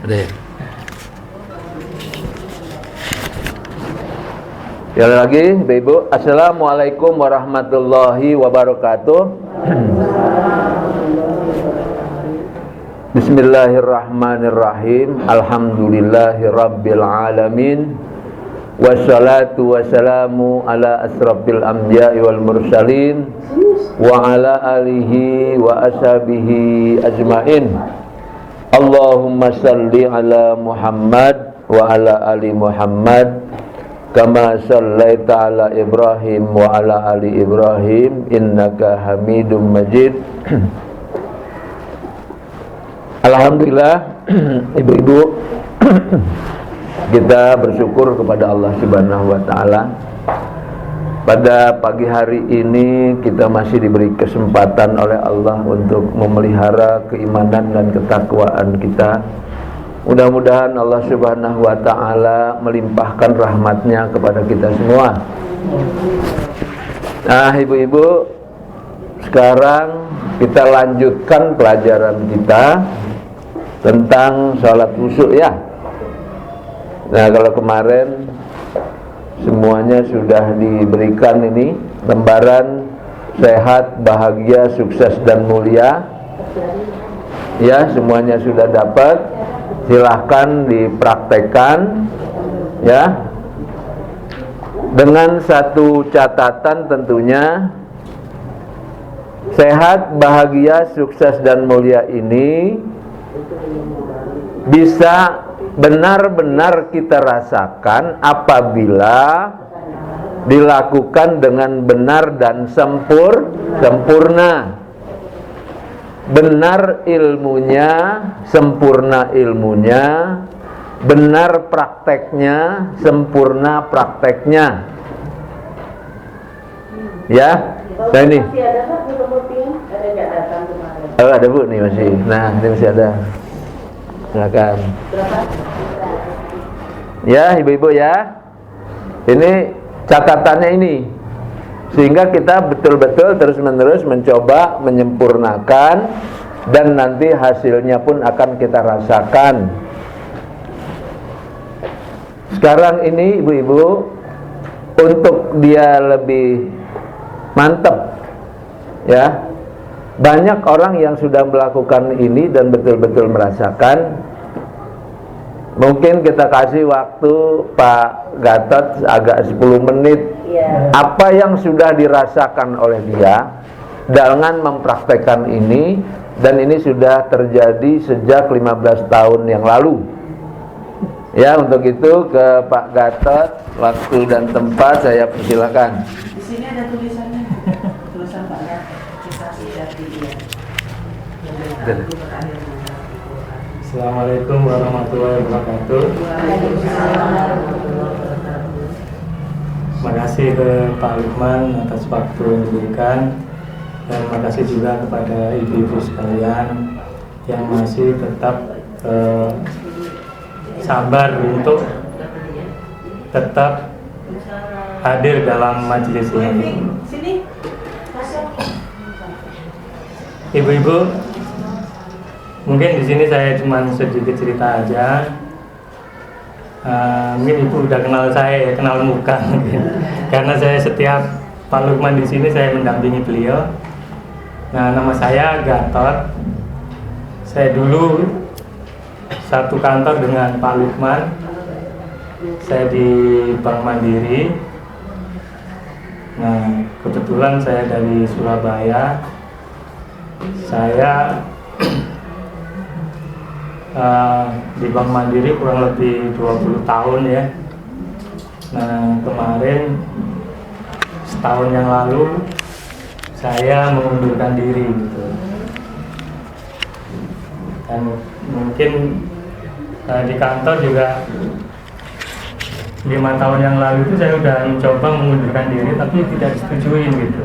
Deh. Sekali lagi, Ibu, Assalamualaikum warahmatullahi wabarakatuh. Bismillahirrahmanirrahim. Alhamdulillahirabbil alamin. Wassalatu wassalamu ala asrafil anbiya'i wal mursalin wa ala alihi wa ashabihi ajmain. Allahumma salli ala Muhammad wa ala ali Muhammad kama sallaita ala Ibrahim wa ala ali Ibrahim innaka Hamidum Majid. Alhamdulillah, ibu-ibu, kita bersyukur kepada Allah Subhanahu wa taala. Pada pagi hari ini kita masih diberi kesempatan oleh Allah untuk memelihara keimanan dan ketakwaan kita. Mudah-mudahan Allah Subhanahu wa taala melimpahkan rahmatnya kepada kita semua. Nah, ibu-ibu, sekarang kita lanjutkan pelajaran kita tentang salat khusyuk ya. Nah, kalau kemarin semuanya sudah diberikan ini lembaran sehat, bahagia, sukses dan mulia. Ya, semuanya sudah dapat. Silahkan dipraktekkan ya. Dengan satu catatan tentunya, sehat, bahagia, sukses dan mulia ini bisa benar-benar kita rasakan apabila dilakukan dengan benar dan sempurna. Benar ilmunya, sempurna ilmunya, benar prakteknya, sempurna prakteknya. Ya, nah ini. Oh, ada Bu nih masih. Nah, ini masih ada. Silakan. Ya, ibu-ibu ya. Ini catatannya ini. Sehingga kita betul-betul terus-menerus mencoba menyempurnakan dan nanti hasilnya pun akan kita rasakan. Sekarang ini ibu-ibu, untuk dia lebih mantap ya. Banyak orang yang sudah melakukan ini dan betul-betul merasakan. Mungkin kita kasih waktu Pak Gatot agak 10 menit ya. Apa yang sudah dirasakan oleh dia dengan mempraktekkan ini, dan ini sudah terjadi sejak 15 tahun yang lalu. Ya, untuk itu ke Pak Gatot, waktu dan tempat saya persilakan. Di sini ada tulisannya, tulisan Pak Gatot. Assalamualaikum warahmatullahi wabarakatuh. Terima kasih ke Pak Lukman atas waktu yang diberikan, dan terima kasih juga kepada ibu-ibu sekalian yang masih tetap sabar untuk tetap hadir dalam majelis ini. Ibu-ibu, mungkin di sini saya cuma sedikit cerita aja. Mungkin ibu udah kenal saya, kenal muka, karena saya setiap Pak Lukman di sini saya mendampingi beliau. Nah, nama saya Gatot. Saya dulu satu kantor dengan Pak Lukman. Saya di Bank Mandiri. Nah, kebetulan saya dari Surabaya. Saya di Bank Mandiri kurang lebih 20 tahun ya. Nah, kemarin setahun yang lalu saya mengundurkan diri gitu. Dan mungkin di kantor juga 5 tahun yang lalu itu saya udah mencoba mengundurkan diri tapi tidak disetujui gitu.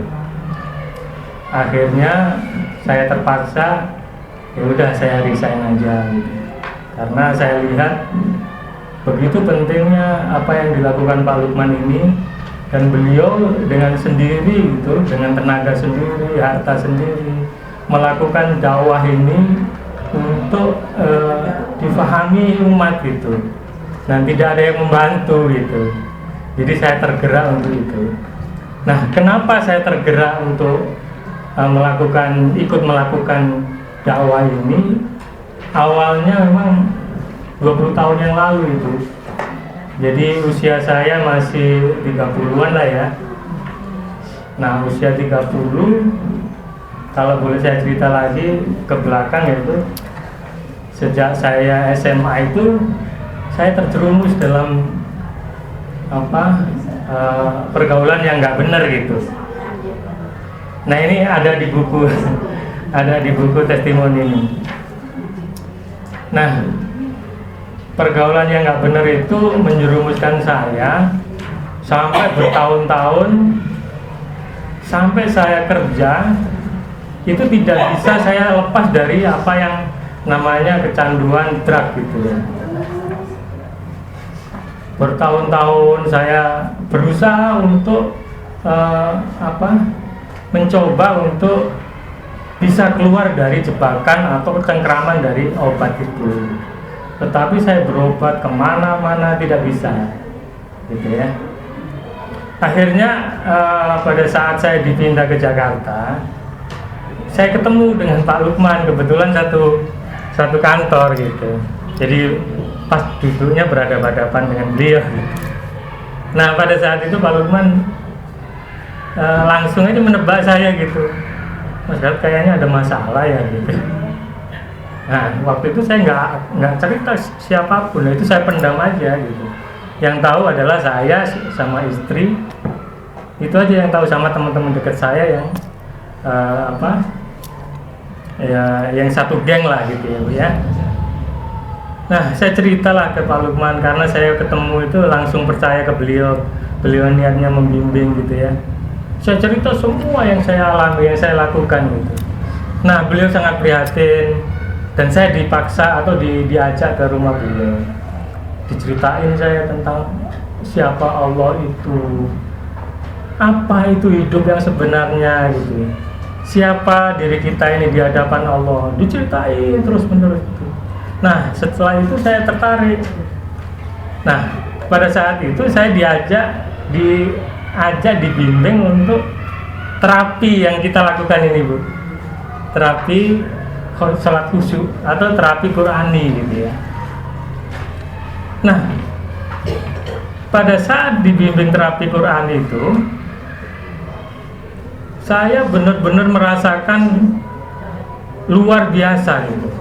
Akhirnya saya terpaksa, ya udah saya resign aja gitu. Karena saya lihat begitu pentingnya apa yang dilakukan Pak Lukman ini, dan beliau dengan sendiri gitu, dengan tenaga sendiri, harta sendiri, melakukan dakwah ini untuk difahami kami umat gitu, dan tidak ada yang membantu gitu. Jadi saya tergerak untuk itu. Nah, kenapa saya tergerak untuk ikut melakukan dakwah ini? Awalnya memang 20 tahun yang lalu itu. Jadi usia saya masih 30-an lah ya. Nah, usia 30, kalau boleh saya cerita lagi ke belakang yaitu sejak saya SMA itu saya terjerumus dalam pergaulan yang nggak benar gitu. Nah, ini ada di buku ada di buku testimoni ini. Nah, pergaulan yang nggak benar itu menjerumuskan saya sampai bertahun-tahun, sampai saya kerja itu tidak bisa saya lepas dari apa yang namanya kecanduan drug gitu ya. Bertahun-tahun saya berusaha untuk mencoba untuk bisa keluar dari jebakan atau cengkraman dari obat itu. Tetapi saya berobat kemana-mana tidak bisa, gitu ya. Akhirnya pada saat saya dipindah ke Jakarta, saya ketemu dengan Pak Lukman, kebetulan satu kantor gitu. Jadi pas duduknya berhadapan-hadapan dengan beliau. Nah, pada saat itu Pak Lukman langsung aja menebak saya gitu, Mas Gatot kayaknya ada masalah ya gitu. Nah, waktu itu saya nggak cerita siapapun, itu saya pendam aja gitu. Yang tahu adalah saya sama istri, itu aja yang tahu, sama teman-teman dekat saya yang yang satu geng lah gitu ya Bu ya. Nah, saya ceritalah ke Pak Lukman karena saya ketemu itu langsung percaya ke beliau niatnya membimbing gitu ya. Saya cerita semua yang saya alami, yang saya lakukan gitu. Nah, beliau sangat prihatin. Dan saya dipaksa atau diajak ke rumah beliau, diceritain saya tentang siapa Allah itu, apa itu hidup yang sebenarnya gitu, siapa diri kita ini di hadapan Allah, diceritain terus menerus gitu. Nah, setelah itu saya tertarik. Nah, pada saat itu saya diajak dibimbing untuk terapi yang kita lakukan ini Bu, terapi sholat khusyuk atau terapi Qurani gitu ya. Nah, pada saat dibimbing terapi Qurani itu, saya benar-benar merasakan luar biasa gitu.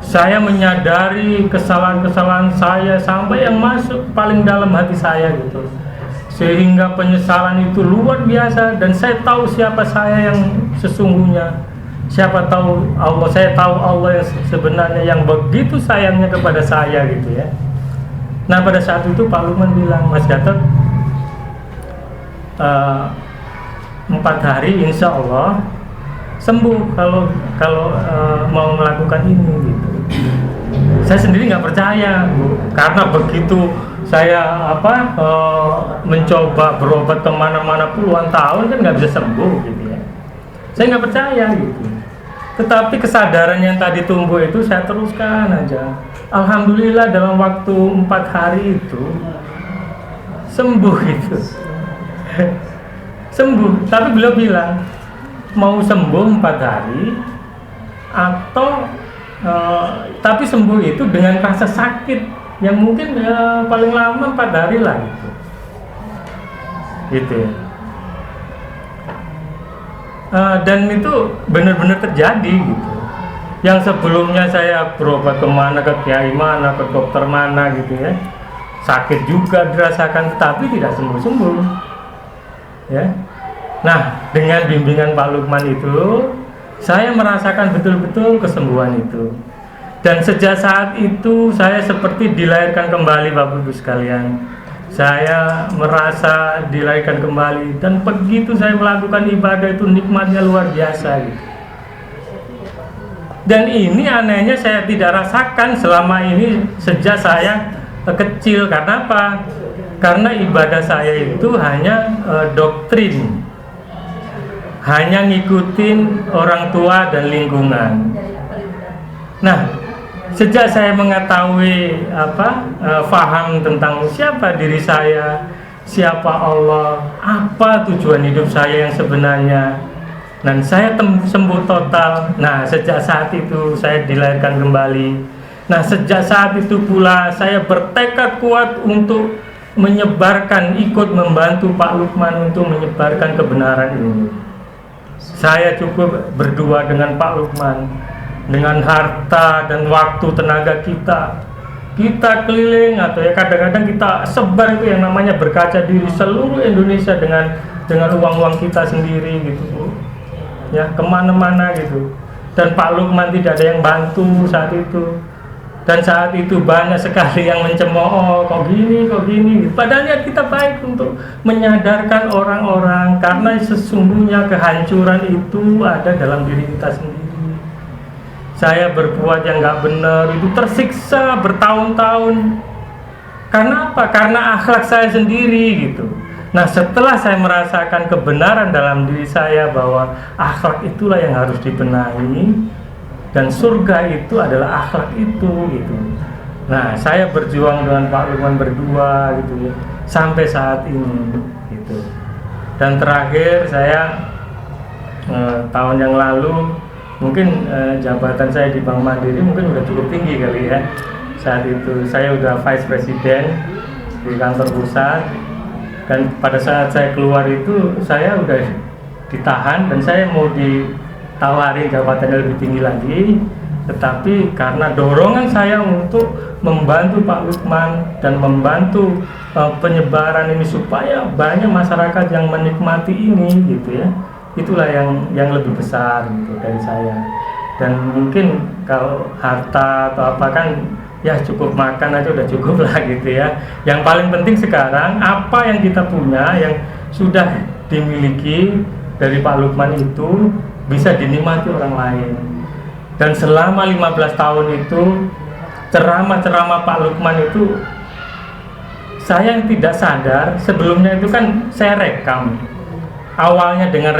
Saya menyadari kesalahan-kesalahan saya sampai yang masuk paling dalam hati saya gitu. Sehingga penyesalan itu luar biasa, dan saya tahu siapa saya yang sesungguhnya. Siapa tahu Allah, saya tahu Allah yang sebenarnya yang begitu sayangnya kepada saya gitu ya. Nah, pada saat itu Pak Lukman bilang, Mas Gatot 4 hari insya Allah sembuh kalau mau melakukan ini gitu. Saya sendiri nggak percaya Bu, karena begitu saya mencoba berobat kemana-mana puluhan tahun kan nggak bisa sembuh gitu ya. Saya nggak percaya gitu. Tetapi kesadaran yang tadi tumbuh itu saya teruskan aja. Alhamdulillah dalam waktu 4 hari itu sembuh itu. Sembuh. Tapi beliau bilang mau sembuh 4 hari atau tapi sembuh itu dengan rasa sakit yang mungkin paling lama 4 hari lah gitu. Gitu ya. Dan itu benar-benar terjadi gitu. Yang sebelumnya saya berobat kemana, ke kiai mana, ke dokter mana gitu ya, sakit juga dirasakan tapi tidak sembuh-sembuh ya. Nah, dengan bimbingan Pak Lukman itu saya merasakan betul-betul kesembuhan itu. Dan sejak saat itu saya seperti dilahirkan kembali Bapak Ibu sekalian. Saya merasa dilahirkan kembali, dan begitu saya melakukan ibadah itu nikmatnya luar biasa gitu. Dan ini anehnya saya tidak rasakan selama ini sejak saya kecil. Karena apa? Karena ibadah saya itu hanya doktrin, hanya ngikutin orang tua dan lingkungan. Nah, sejak saya mengetahui faham tentang siapa diri saya, siapa Allah, apa tujuan hidup saya yang sebenarnya, dan saya sembuh total. Nah, sejak saat itu saya dilahirkan kembali. Nah, sejak saat itu pula saya bertekad kuat untuk menyebarkan, ikut membantu Pak Lukman untuk menyebarkan kebenaran ini. Saya cukup berdua dengan Pak Lukman, dengan harta dan waktu tenaga kita keliling, atau ya kadang-kadang kita sebar itu yang namanya berkaca diri seluruh Indonesia dengan uang kita sendiri gitu Bu, ya kemana-mana gitu. Dan Pak Lukman tidak ada yang bantu saat itu, dan saat itu banyak sekali yang mencemooh, kok gini gitu. Padahal niat kita baik untuk menyadarkan orang-orang, karena sesungguhnya kehancuran itu ada dalam diri kita sendiri. Saya berbuat yang nggak benar itu tersiksa bertahun-tahun. Karena apa? Karena akhlak saya sendiri gitu. Nah, setelah saya merasakan kebenaran dalam diri saya bahwa akhlak itulah yang harus dibenahi, dan surga itu adalah akhlak itu gitu. Nah, saya berjuang dengan Pak Lukman berdua gitu ya, sampai saat ini gitu. Dan terakhir saya tahun yang lalu, mungkin jabatan saya di Bank Mandiri mungkin udah cukup tinggi kali ya. Saat itu saya udah Vice President di kantor pusat, dan pada saat saya keluar itu saya udah ditahan dan saya mau ditawarin jabatan yang lebih tinggi lagi. Tetapi karena dorongan saya untuk membantu Pak Lukman dan membantu penyebaran ini supaya banyak masyarakat yang menikmati ini gitu ya, itulah yang lebih besar gitu dari saya. Dan mungkin kalau harta atau apa kan ya cukup makan aja udah cukup lah gitu ya. Yang paling penting sekarang apa yang kita punya, yang sudah dimiliki dari Pak Lukman itu bisa dinikmati orang lain. Dan selama 15 tahun itu ceramah-ceramah Pak Lukman itu saya yang tidak sadar, sebelumnya itu kan saya rekam. Awalnya dengan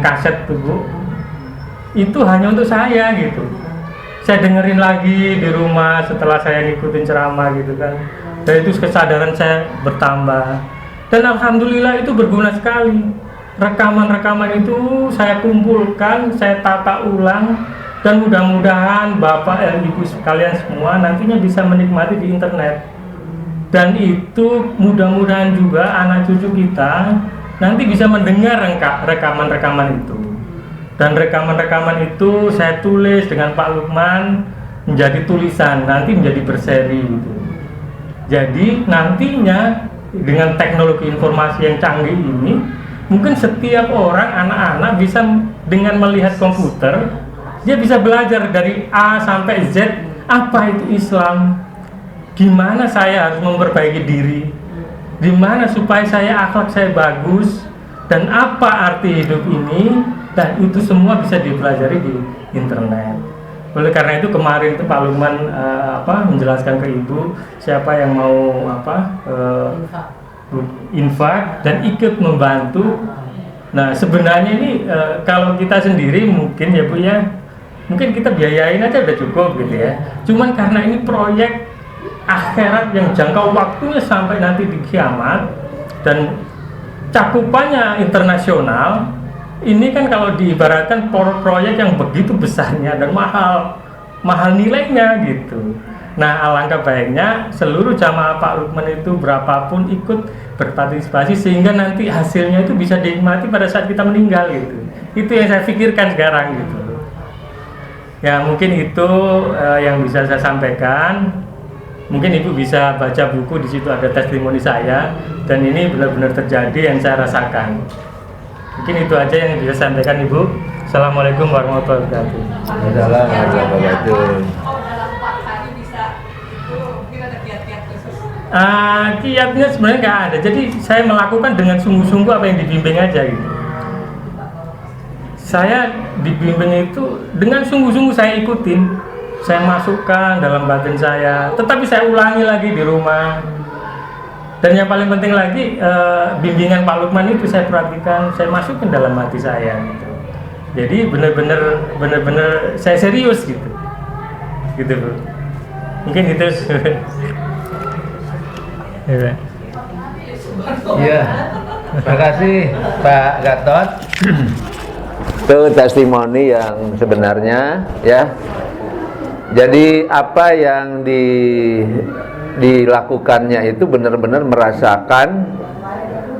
kaset tuh Bu, itu hanya untuk saya gitu. Saya dengerin lagi di rumah setelah saya ngikutin ceramah gitu kan. Dan itu kesadaran saya bertambah. Dan alhamdulillah itu berguna sekali. Rekaman-rekaman itu saya kumpulkan, saya tata ulang, dan mudah-mudahan Bapak dan Ibu sekalian semua nantinya bisa menikmati di internet. Dan itu mudah-mudahan juga anak cucu kita nanti bisa mendengar rekaman-rekaman itu. Dan rekaman-rekaman itu saya tulis dengan Pak Lukman menjadi tulisan, nanti menjadi berseri gitu. Jadi nantinya dengan teknologi informasi yang canggih ini, mungkin setiap orang, anak-anak bisa dengan melihat komputer, dia bisa belajar dari A sampai Z, apa itu Islam, gimana saya harus memperbaiki diri, gimana supaya akhlak saya bagus, dan apa arti hidup ini, dan itu semua bisa dipelajari di internet. Oleh karena itu kemarin itu Pak Lukman menjelaskan ke Ibu siapa yang mau infak dan ikut membantu. Nah sebenarnya ini kalau kita sendiri mungkin ya Bu ya, mungkin kita biayain aja udah cukup gitu ya. Cuman karena ini proyek akhirat yang jangka waktunya sampai nanti di kiamat dan cakupannya internasional, ini kan kalau diibaratkan proyek yang begitu besarnya dan mahal nilainya gitu. Nah alangkah baiknya seluruh jamaah Pak Lukman itu berapapun ikut berpartisipasi sehingga nanti hasilnya itu bisa dinikmati pada saat kita meninggal gitu. Itu yang saya pikirkan sekarang gitu. Ya mungkin itu yang bisa saya sampaikan. Mungkin Ibu bisa baca buku, di situ ada testimoni saya, dan ini benar-benar terjadi yang saya rasakan. Mungkin itu aja yang bisa saya sampaikan Ibu. Assalamualaikum warahmatullahi wabarakatuh. Waalaikumsalam warahmatullahi wabarakatuh. Kiatnya sebenarnya nggak ada. Jadi saya melakukan dengan sungguh-sungguh apa yang dibimbing aja gitu. Saya dibimbing itu dengan sungguh-sungguh saya ikutin. Saya masukkan dalam batin saya, tetapi saya ulangi lagi di rumah. Dan yang paling penting lagi, bimbingan Pak Lukman itu saya perhatikan, saya masukin dalam hati saya gitu. Jadi benar-benar saya serius gitu Bu. Mungkin itu. Iya. Terima kasih Pak Gatot. Itu testimoni yang sebenarnya ya. Jadi apa yang dilakukannya itu benar-benar merasakan,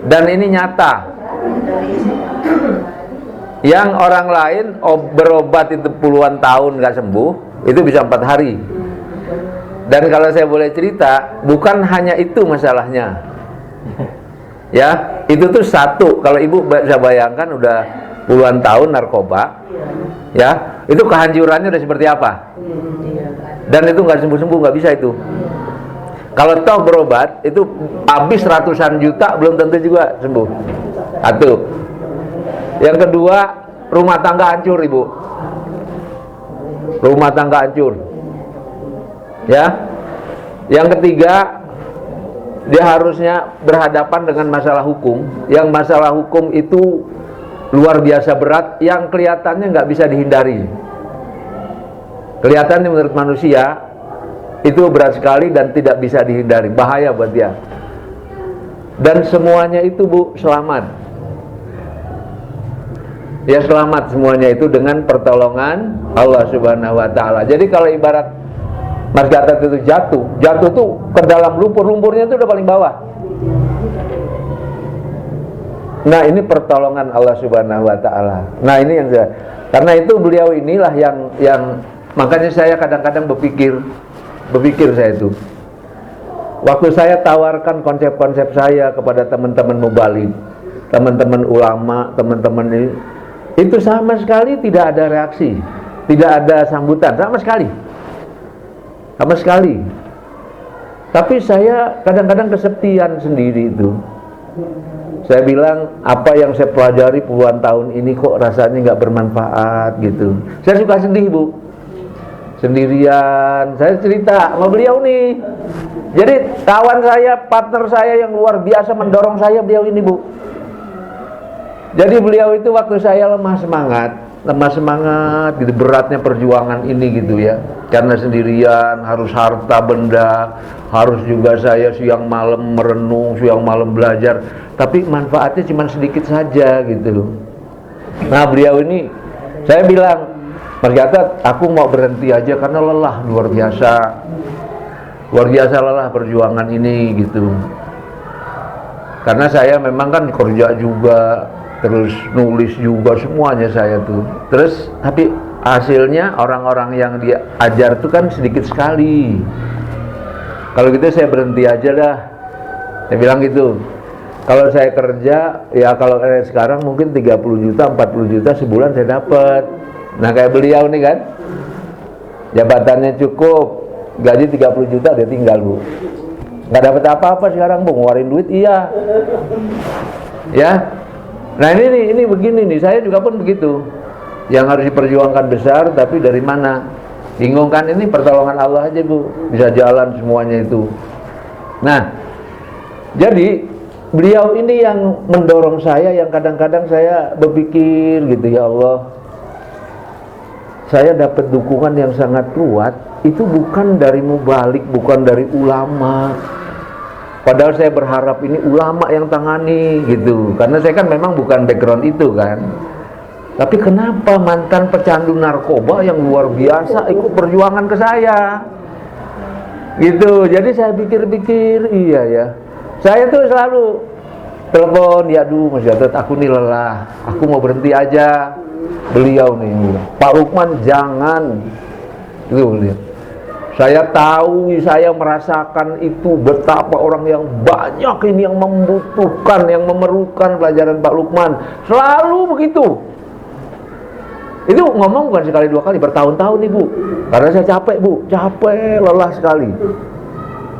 dan ini nyata. Yang orang lain berobat itu puluhan tahun nggak sembuh, itu bisa 4 hari. Dan kalau saya boleh cerita, bukan hanya itu masalahnya. Ya, itu tuh satu. Kalau ibu bisa bayangkan udah puluhan tahun narkoba, ya, itu kehancurannya udah seperti apa? Dan itu nggak sembuh-sembuh, nggak bisa itu. Kalau toh berobat itu habis ratusan juta, belum tentu juga sembuh. Satu. Yang kedua, rumah tangga hancur, ibu. Rumah tangga hancur. Ya. Yang ketiga, dia harusnya berhadapan dengan masalah hukum. Yang masalah hukum itu luar biasa berat, yang kelihatannya nggak bisa dihindari. Kelihatannya menurut manusia itu berat sekali dan tidak bisa dihindari, bahaya buat dia. Dan semuanya itu, Bu, selamat. Ya, selamat semuanya itu dengan pertolongan Allah Subhanahu wa taala. Jadi kalau ibarat Mas Gatot itu jatuh tuh ke dalam lumpur-lumpurnya itu udah paling bawah. Nah, ini pertolongan Allah Subhanahu wa taala. Nah, ini yang karena itu beliau inilah yang makanya saya kadang-kadang berpikir saya itu. Waktu saya tawarkan konsep-konsep saya kepada teman-teman mubalik, teman-teman ulama, teman-teman ini, itu sama sekali tidak ada reaksi, tidak ada sambutan, sama sekali. Tapi saya kadang-kadang kesepian sendiri itu. Saya bilang, apa yang saya pelajari puluhan tahun ini kok rasanya nggak bermanfaat gitu. Saya suka sedih, Bu. Sendirian. Saya cerita sama beliau nih. Jadi kawan saya, partner saya yang luar biasa mendorong saya, beliau ini, Bu. Jadi beliau itu waktu saya lemah semangat gitu, beratnya perjuangan ini gitu ya, karena sendirian, harus harta benda, harus juga saya siang malam merenung, siang malam belajar, tapi manfaatnya cuma sedikit saja gitu. Nah, beliau ini, saya bilang, Mas Gatot, aku mau berhenti aja karena lelah, luar biasa lelah perjuangan ini gitu. Karena saya memang kan kerja juga, terus nulis juga, semuanya saya tuh. Terus tapi hasilnya orang-orang yang dia ajar tuh kan sedikit sekali. Kalau gitu saya berhenti aja dah. Saya bilang gitu. Kalau saya kerja, ya kalau sekarang mungkin 30 juta, 40 juta sebulan saya dapat. Nah, kayak beliau nih kan, jabatannya cukup, gaji 30 juta dia tinggal, Bu. Nggak dapat apa-apa sekarang, Bu, ngeluarin duit, iya. Ya. Nah, ini begini nih, saya juga pun begitu. Yang harus diperjuangkan besar, tapi dari mana? Bingung kan, ini pertolongan Allah aja, Bu. Bisa jalan semuanya itu. Nah, jadi beliau ini yang mendorong saya, yang kadang-kadang saya berpikir gitu, ya Allah, saya dapat dukungan yang sangat kuat, itu bukan dari mubalik, bukan dari ulama. Padahal saya berharap ini ulama yang tangani gitu, karena saya kan memang bukan background itu kan. Tapi kenapa mantan pecandu narkoba yang luar biasa ikut perjuangan ke saya gitu. Jadi saya pikir-pikir, iya ya, saya tuh selalu telepon, ya aduh Mas Gatot, aku nih lelah, aku mau berhenti aja. Beliau nih, Pak Lukman jangan itu beliau. Saya tahu, saya merasakan itu betapa orang yang banyak ini yang membutuhkan, yang memerlukan pelajaran Pak Lukman. Selalu begitu. Itu ngomong bukan sekali dua kali, bertahun-tahun nih, Bu. Karena saya capek, Bu, capek, lelah sekali.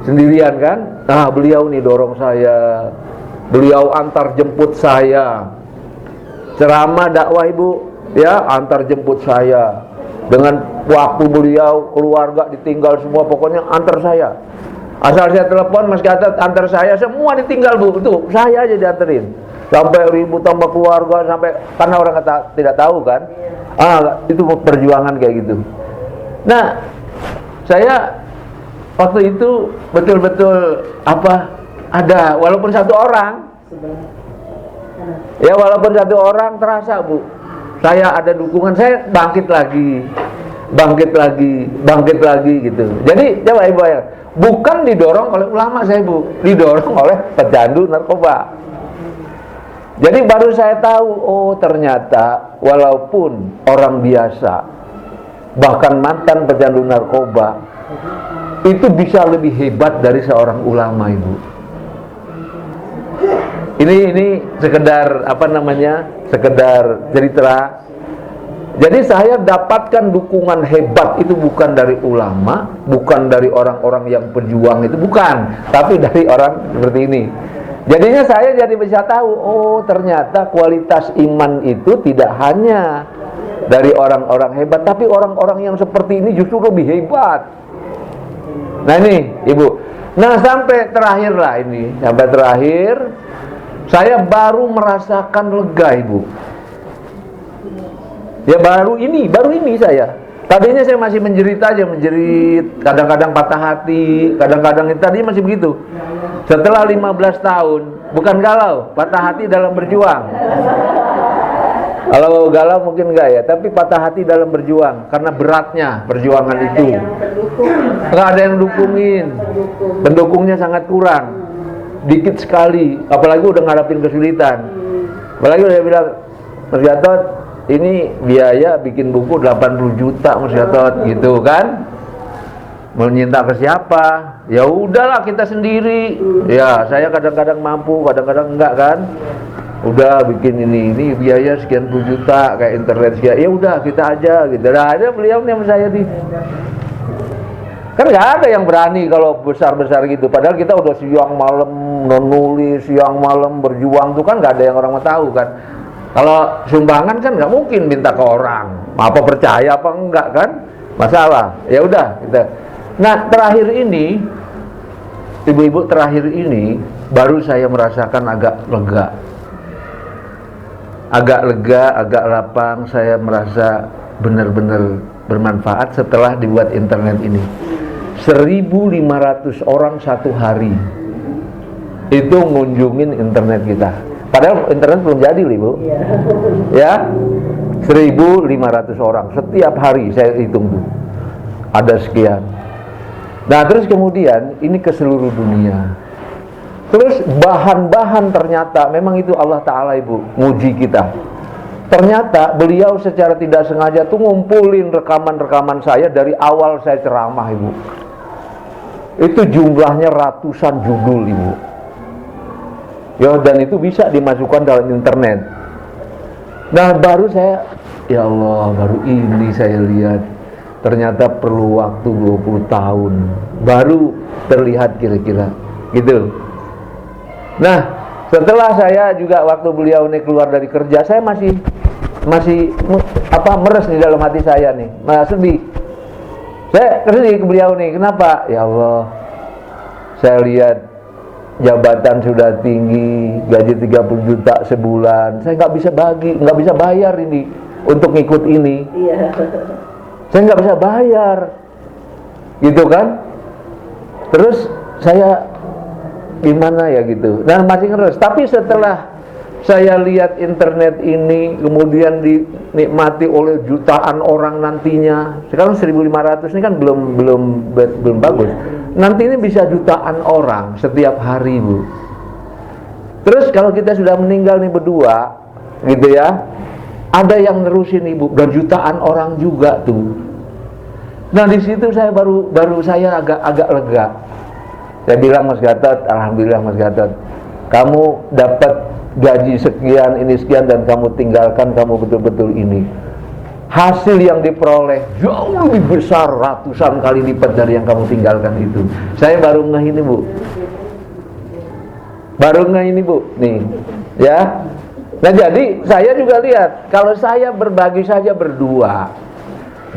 Sendirian kan? Nah, beliau nih dorong saya. Beliau antar jemput saya. Ceramah dakwah, Ibu, ya, antar jemput saya. Dengan waktu beliau, keluarga ditinggal semua, pokoknya antar saya. Asal saya telepon, Mas Gatot antar saya, semua ditinggal, Bu. Itu saya aja dianterin. Sampai ribut sama keluarga, sampai karena orang tidak tahu kan. Itu perjuangan kayak gitu. Nah, saya waktu itu betul-betul ada walaupun satu orang, ya walaupun satu orang terasa Bu, saya ada dukungan, saya bangkit lagi gitu. Jadi coba Ibu ya, bukan didorong oleh ulama saya Bu, didorong oleh pecandu narkoba. Jadi baru saya tahu, oh ternyata walaupun orang biasa, bahkan mantan pecandu narkoba, itu bisa lebih hebat dari seorang ulama Ibu. Ini sekedar sekedar cerita. Jadi saya dapatkan dukungan hebat itu bukan dari ulama, bukan dari orang-orang yang pejuang itu, bukan, tapi dari orang seperti ini. Jadinya saya jadi bisa tahu, oh ternyata kualitas iman itu tidak hanya dari orang-orang hebat, tapi orang-orang yang seperti ini justru lebih hebat. Nah ini Ibu, nah sampai terakhir saya baru merasakan lega Ibu. Ya baru ini saya. Tadinya saya masih menjerit, kadang-kadang patah hati, kadang-kadang itu tadi masih begitu. Setelah 15 tahun, bukan galau, patah hati dalam berjuang. Kalau galau mungkin enggak ya, tapi patah hati dalam berjuang karena beratnya perjuangan itu. Enggak ada yang dukungin. Pendukungnya sangat kurang. Dikit sekali, apalagi udah ngadapin kesulitan. Apalagi udah bilang, Mas Gatot, ini biaya bikin buku 80 juta Mas Gatot, gitu kan. Mau nyinta ke siapa? Ya udahlah kita sendiri. Ya, saya kadang-kadang mampu, kadang-kadang enggak kan. Udah bikin ini biaya sekian puluh juta kayak internet sekian. Ya udah kita aja gitu. Nah, ada beliau nih sama saya nih. Kan nggak ada yang berani kalau besar-besar gitu. Padahal kita udah siang malam menulis, siang malam berjuang tuh kan nggak ada yang orang mau tahu kan. Kalau sumbangan kan nggak mungkin minta ke orang. Apa percaya apa enggak kan? Masalah. Ya udah kita. Nah terakhir ini, ibu-ibu terakhir ini baru saya merasakan agak lega. Agak lapang, saya merasa benar-benar bermanfaat setelah dibuat internet ini. 1.500 orang satu hari itu ngunjungin internet kita. Padahal internet belum jadi, Ibu. Ya, 1.500 orang setiap hari saya hitung tuh. Ada sekian. Nah, terus kemudian ini ke seluruh dunia. Terus bahan-bahan ternyata memang itu Allah Ta'ala Ibu nguji kita. Ternyata beliau secara tidak sengaja tuh ngumpulin rekaman-rekaman saya dari awal saya ceramah Ibu. Itu jumlahnya ratusan judul Ibu. Ya, dan itu bisa dimasukkan dalam internet. Nah baru saya, ya Allah, baru ini saya lihat ternyata perlu waktu 20 tahun baru terlihat kira-kira gitu. Nah, setelah saya juga waktu beliau nih keluar dari kerja, saya masih meres di dalam hati saya nih, sedih. Saya sedih ke beliau nih, kenapa? Ya Allah, saya lihat jabatan sudah tinggi, gaji 30 juta sebulan, saya nggak bisa bayar ini untuk ngikut ini. Saya nggak bisa bayar, gitu kan? Terus saya gimana ya gitu, dan masih ngeres. Tapi setelah saya lihat internet ini kemudian dinikmati oleh jutaan orang nantinya, sekarang 1.500 ini kan belum bagus. Nanti ini bisa jutaan orang setiap hari Bu. Terus kalau kita sudah meninggal nih berdua, gitu ya, ada yang nerusin Ibu dan jutaan orang juga tuh. Nah di situ saya baru saya agak lega. Saya bilang, Mas Gatot, alhamdulillah Mas Gatot, kamu dapat gaji sekian, ini sekian, dan kamu tinggalkan, kamu betul-betul ini. Hasil yang diperoleh jauh lebih besar, ratusan kali lipat dari yang kamu tinggalkan itu. Saya baru ngeh ini Bu. Nih, ya. Nah jadi saya juga lihat, kalau saya berbagi saja berdua,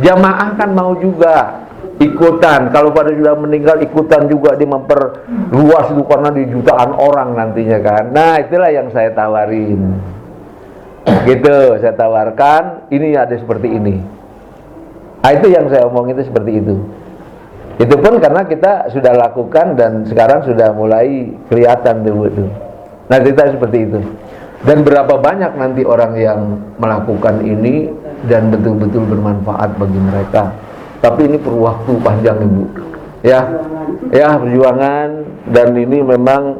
jamaah kan mau juga ikutan, kalau pada sudah meninggal ikutan juga di memperluas itu karena di jutaan orang nantinya kan. Nah itulah yang saya tawarin gitu, saya tawarkan ini ada seperti ini. Nah itu yang saya omong itu seperti itu. Itu pun karena kita sudah lakukan dan sekarang sudah mulai kelihatan tuh. Nah, kita seperti itu. Dan berapa banyak nanti orang yang melakukan ini dan betul-betul bermanfaat bagi mereka. Tapi ini perlu waktu panjang, Ibu. Ya, perjuangan, dan ini memang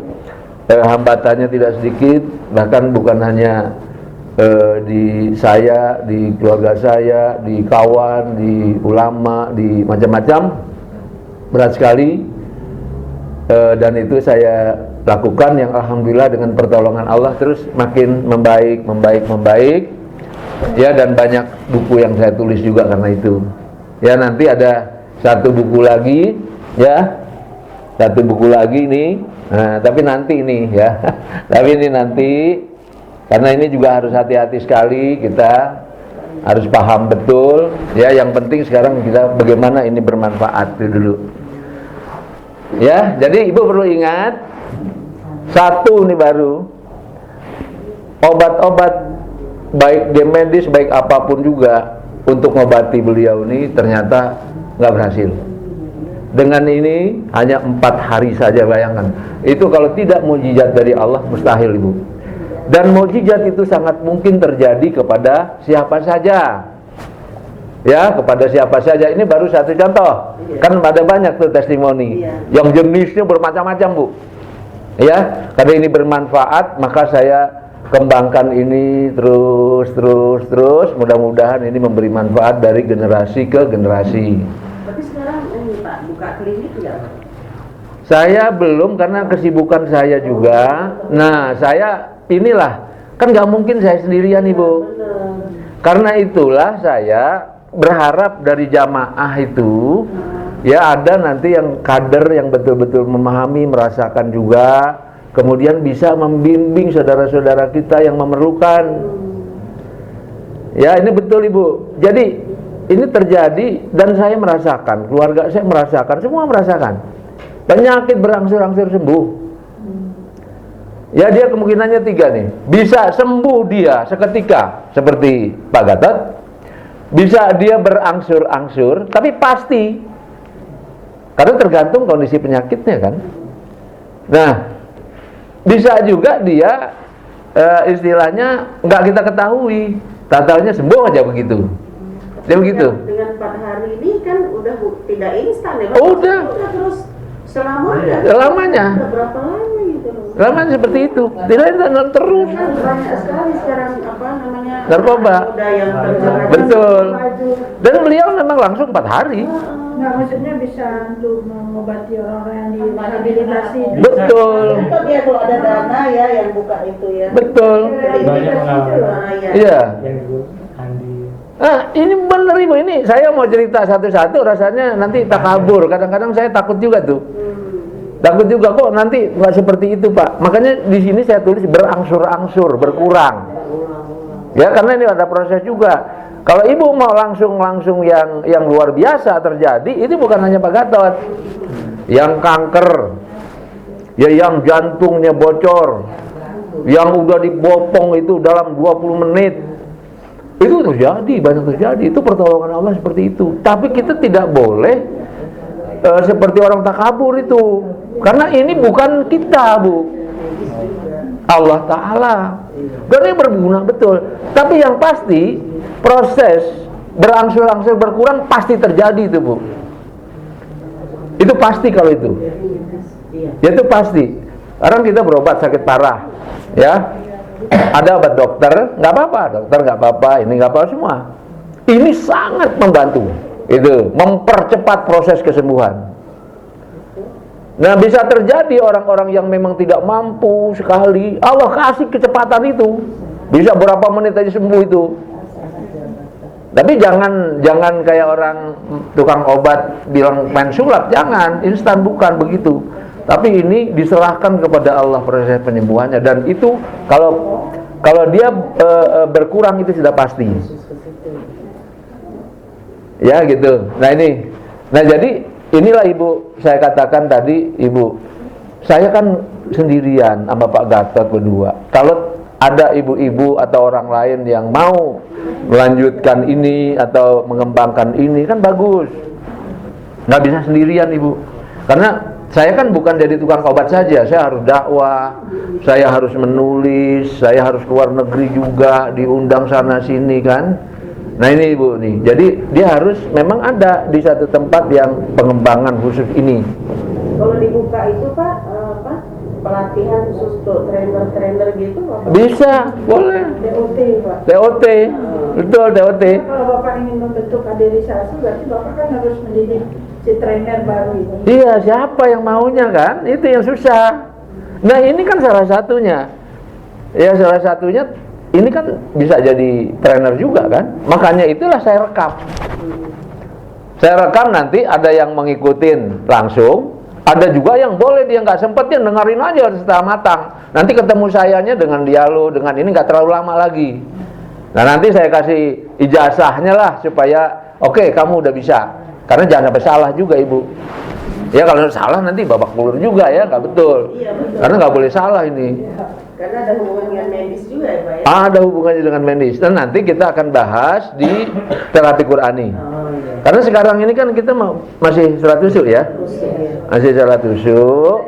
hambatannya tidak sedikit, bahkan bukan hanya di saya, di keluarga saya, di kawan, di ulama, di macam-macam, berat sekali. Dan itu saya lakukan, yang alhamdulillah dengan pertolongan Allah terus makin membaik. Ya, dan banyak buku yang saya tulis juga karena itu. Ya, nanti ada satu buku lagi, ya, satu buku lagi nih. Nah, tapi nanti ini ya, tapi ini nanti, karena ini juga harus hati-hati sekali, kita harus paham betul. Ya, yang penting sekarang kita bagaimana ini bermanfaat itu dulu. Ya, jadi Ibu perlu ingat satu nih baru, obat-obat baik game medis baik apapun juga untuk mengobati beliau ini ternyata nggak berhasil. Dengan ini hanya 4 hari saja, bayangkan. Itu kalau tidak mukjizat dari Allah mustahil, Ibu. Dan mukjizat itu sangat mungkin terjadi kepada siapa saja. Ya, kepada siapa saja. Ini baru satu contoh. Kan ada banyak tuh testimoni yang jenisnya bermacam-macam, Bu. Ya, karena ini bermanfaat, maka saya kembangkan ini terus. Mudah-mudahan ini memberi manfaat dari generasi ke generasi. Tapi sekarang ini Pak, buka klinik nggak? Saya belum, karena kesibukan saya juga. Nah, saya inilah, kan nggak mungkin saya sendirian, Ibu. Karena itulah saya berharap dari jamaah itu, ya, ada nanti yang kader yang betul-betul memahami, merasakan juga, kemudian bisa membimbing saudara-saudara kita yang memerlukan. Ya, ini betul, Ibu. Jadi ini terjadi dan saya merasakan, keluarga saya merasakan, semua merasakan. Penyakit berangsur-angsur sembuh. Ya, dia kemungkinannya 3 nih. Bisa sembuh dia seketika seperti Pak Gatot. Bisa dia berangsur-angsur, tapi pasti. Karena tergantung kondisi penyakitnya kan. Nah, bisa juga dia istilahnya nggak kita ketahui, tahu-taunya sembuh aja begitu. Dia begitu. Dengan 4 hari ini kan udah tidak instan ya, Pak? Udah Terus selamanya. Selamanya. Udah berapa lama gitu loh? Selamanya seperti itu. Tidak terus. Kan banyak sekali sekarang apa namanya? Narkoba. Muda yang bergerak. Betul. Dan beliau memang langsung 4 hari. Nggak, maksudnya bisa untuk mengobati orang-orang yang direhabilitasi. Betul. Contoh dia kalau ada dana ya yang buka itu ya. Betul. Banyak Iya. yang Ibu Andi. Ini bener, Ibu. Ini saya mau cerita satu-satu, rasanya nanti takabur. Kadang-kadang saya takut juga tuh. Takut juga kok nanti nggak seperti itu, Pak. Makanya di sini saya tulis berangsur-angsur, berkurang. Ya, karena ini ada proses juga. Kalau Ibu mau langsung yang luar biasa terjadi, itu bukan hanya Pak Gatot. Yang kanker, ya, yang jantungnya bocor, yang udah dibopong itu dalam 20 menit. Itu terjadi, banyak terjadi. Itu pertolongan Allah seperti itu. Tapi kita tidak boleh seperti orang takabur itu. Karena ini bukan kita, Bu. Allah Ta'ala. Karena ini berguna betul. Tapi yang pasti, proses berangsur-angsur berkurang pasti terjadi itu, Bu. Itu pasti kalau itu. Ya, itu pasti. Sekarang kita berobat sakit parah, ya. Ada obat dokter, nggak apa-apa, dokter nggak apa-apa, ini nggak apa-apa semua. Ini sangat membantu, itu mempercepat proses kesembuhan. Nah, bisa terjadi orang-orang yang memang tidak mampu sekali, Allah kasih kecepatan itu, bisa berapa menit aja sembuh itu. Tapi jangan kayak orang tukang obat bilang main sulap, jangan, instan, bukan begitu. Tapi ini diserahkan kepada Allah proses penyembuhannya, dan itu kalau dia berkurang itu sudah pasti. Ya, gitu. Nah jadi inilah, Ibu, saya katakan tadi, Ibu, saya kan sendirian sama Pak Gatot berdua. Kalau ada ibu-ibu atau orang lain yang mau melanjutkan ini atau mengembangkan ini, kan bagus. Nggak bisa sendirian Ibu. Karena saya kan bukan jadi tukang obat saja, saya harus dakwah, saya harus menulis, saya harus keluar negeri juga, diundang sana sini kan. Nah ini Ibu nih, jadi dia harus memang ada di satu tempat yang pengembangan khusus ini. Kalau dibuka itu Pak, pelatihan khusus untuk trainer gitu apa? Bisa, boleh. TOT Pak. TOT, betul TOT. Kalau Bapak ingin membentuk kaderisasi, berarti Bapak kan harus mendidik si trainer baru itu. Iya, siapa yang maunya kan? Itu yang susah. Nah ini kan salah satunya. Ya salah satunya, ini kan bisa jadi trainer juga kan? Makanya itulah saya rekam. Saya rekam, nanti ada yang mengikutin langsung, ada juga yang boleh dia nggak sempet, dia dengerin aja setelah matang. Nanti ketemu sayanya dengan dialog, dengan ini nggak terlalu lama lagi. Nah nanti saya kasih ijazahnya lah supaya oke, kamu udah bisa. Karena jangan sampai salah juga Ibu. Ya kalau salah nanti babak belur juga ya, nggak betul. Iya, betul. Karena nggak boleh salah ini. Karena ada hubungan dengan medis juga ya Pak ya? Ada hubungannya dengan medis. Dan nanti kita akan bahas di terapi Qurani. Oh iya. Karena sekarang ini kan kita masih sholat tusuk ya. Masih sholat tusuk.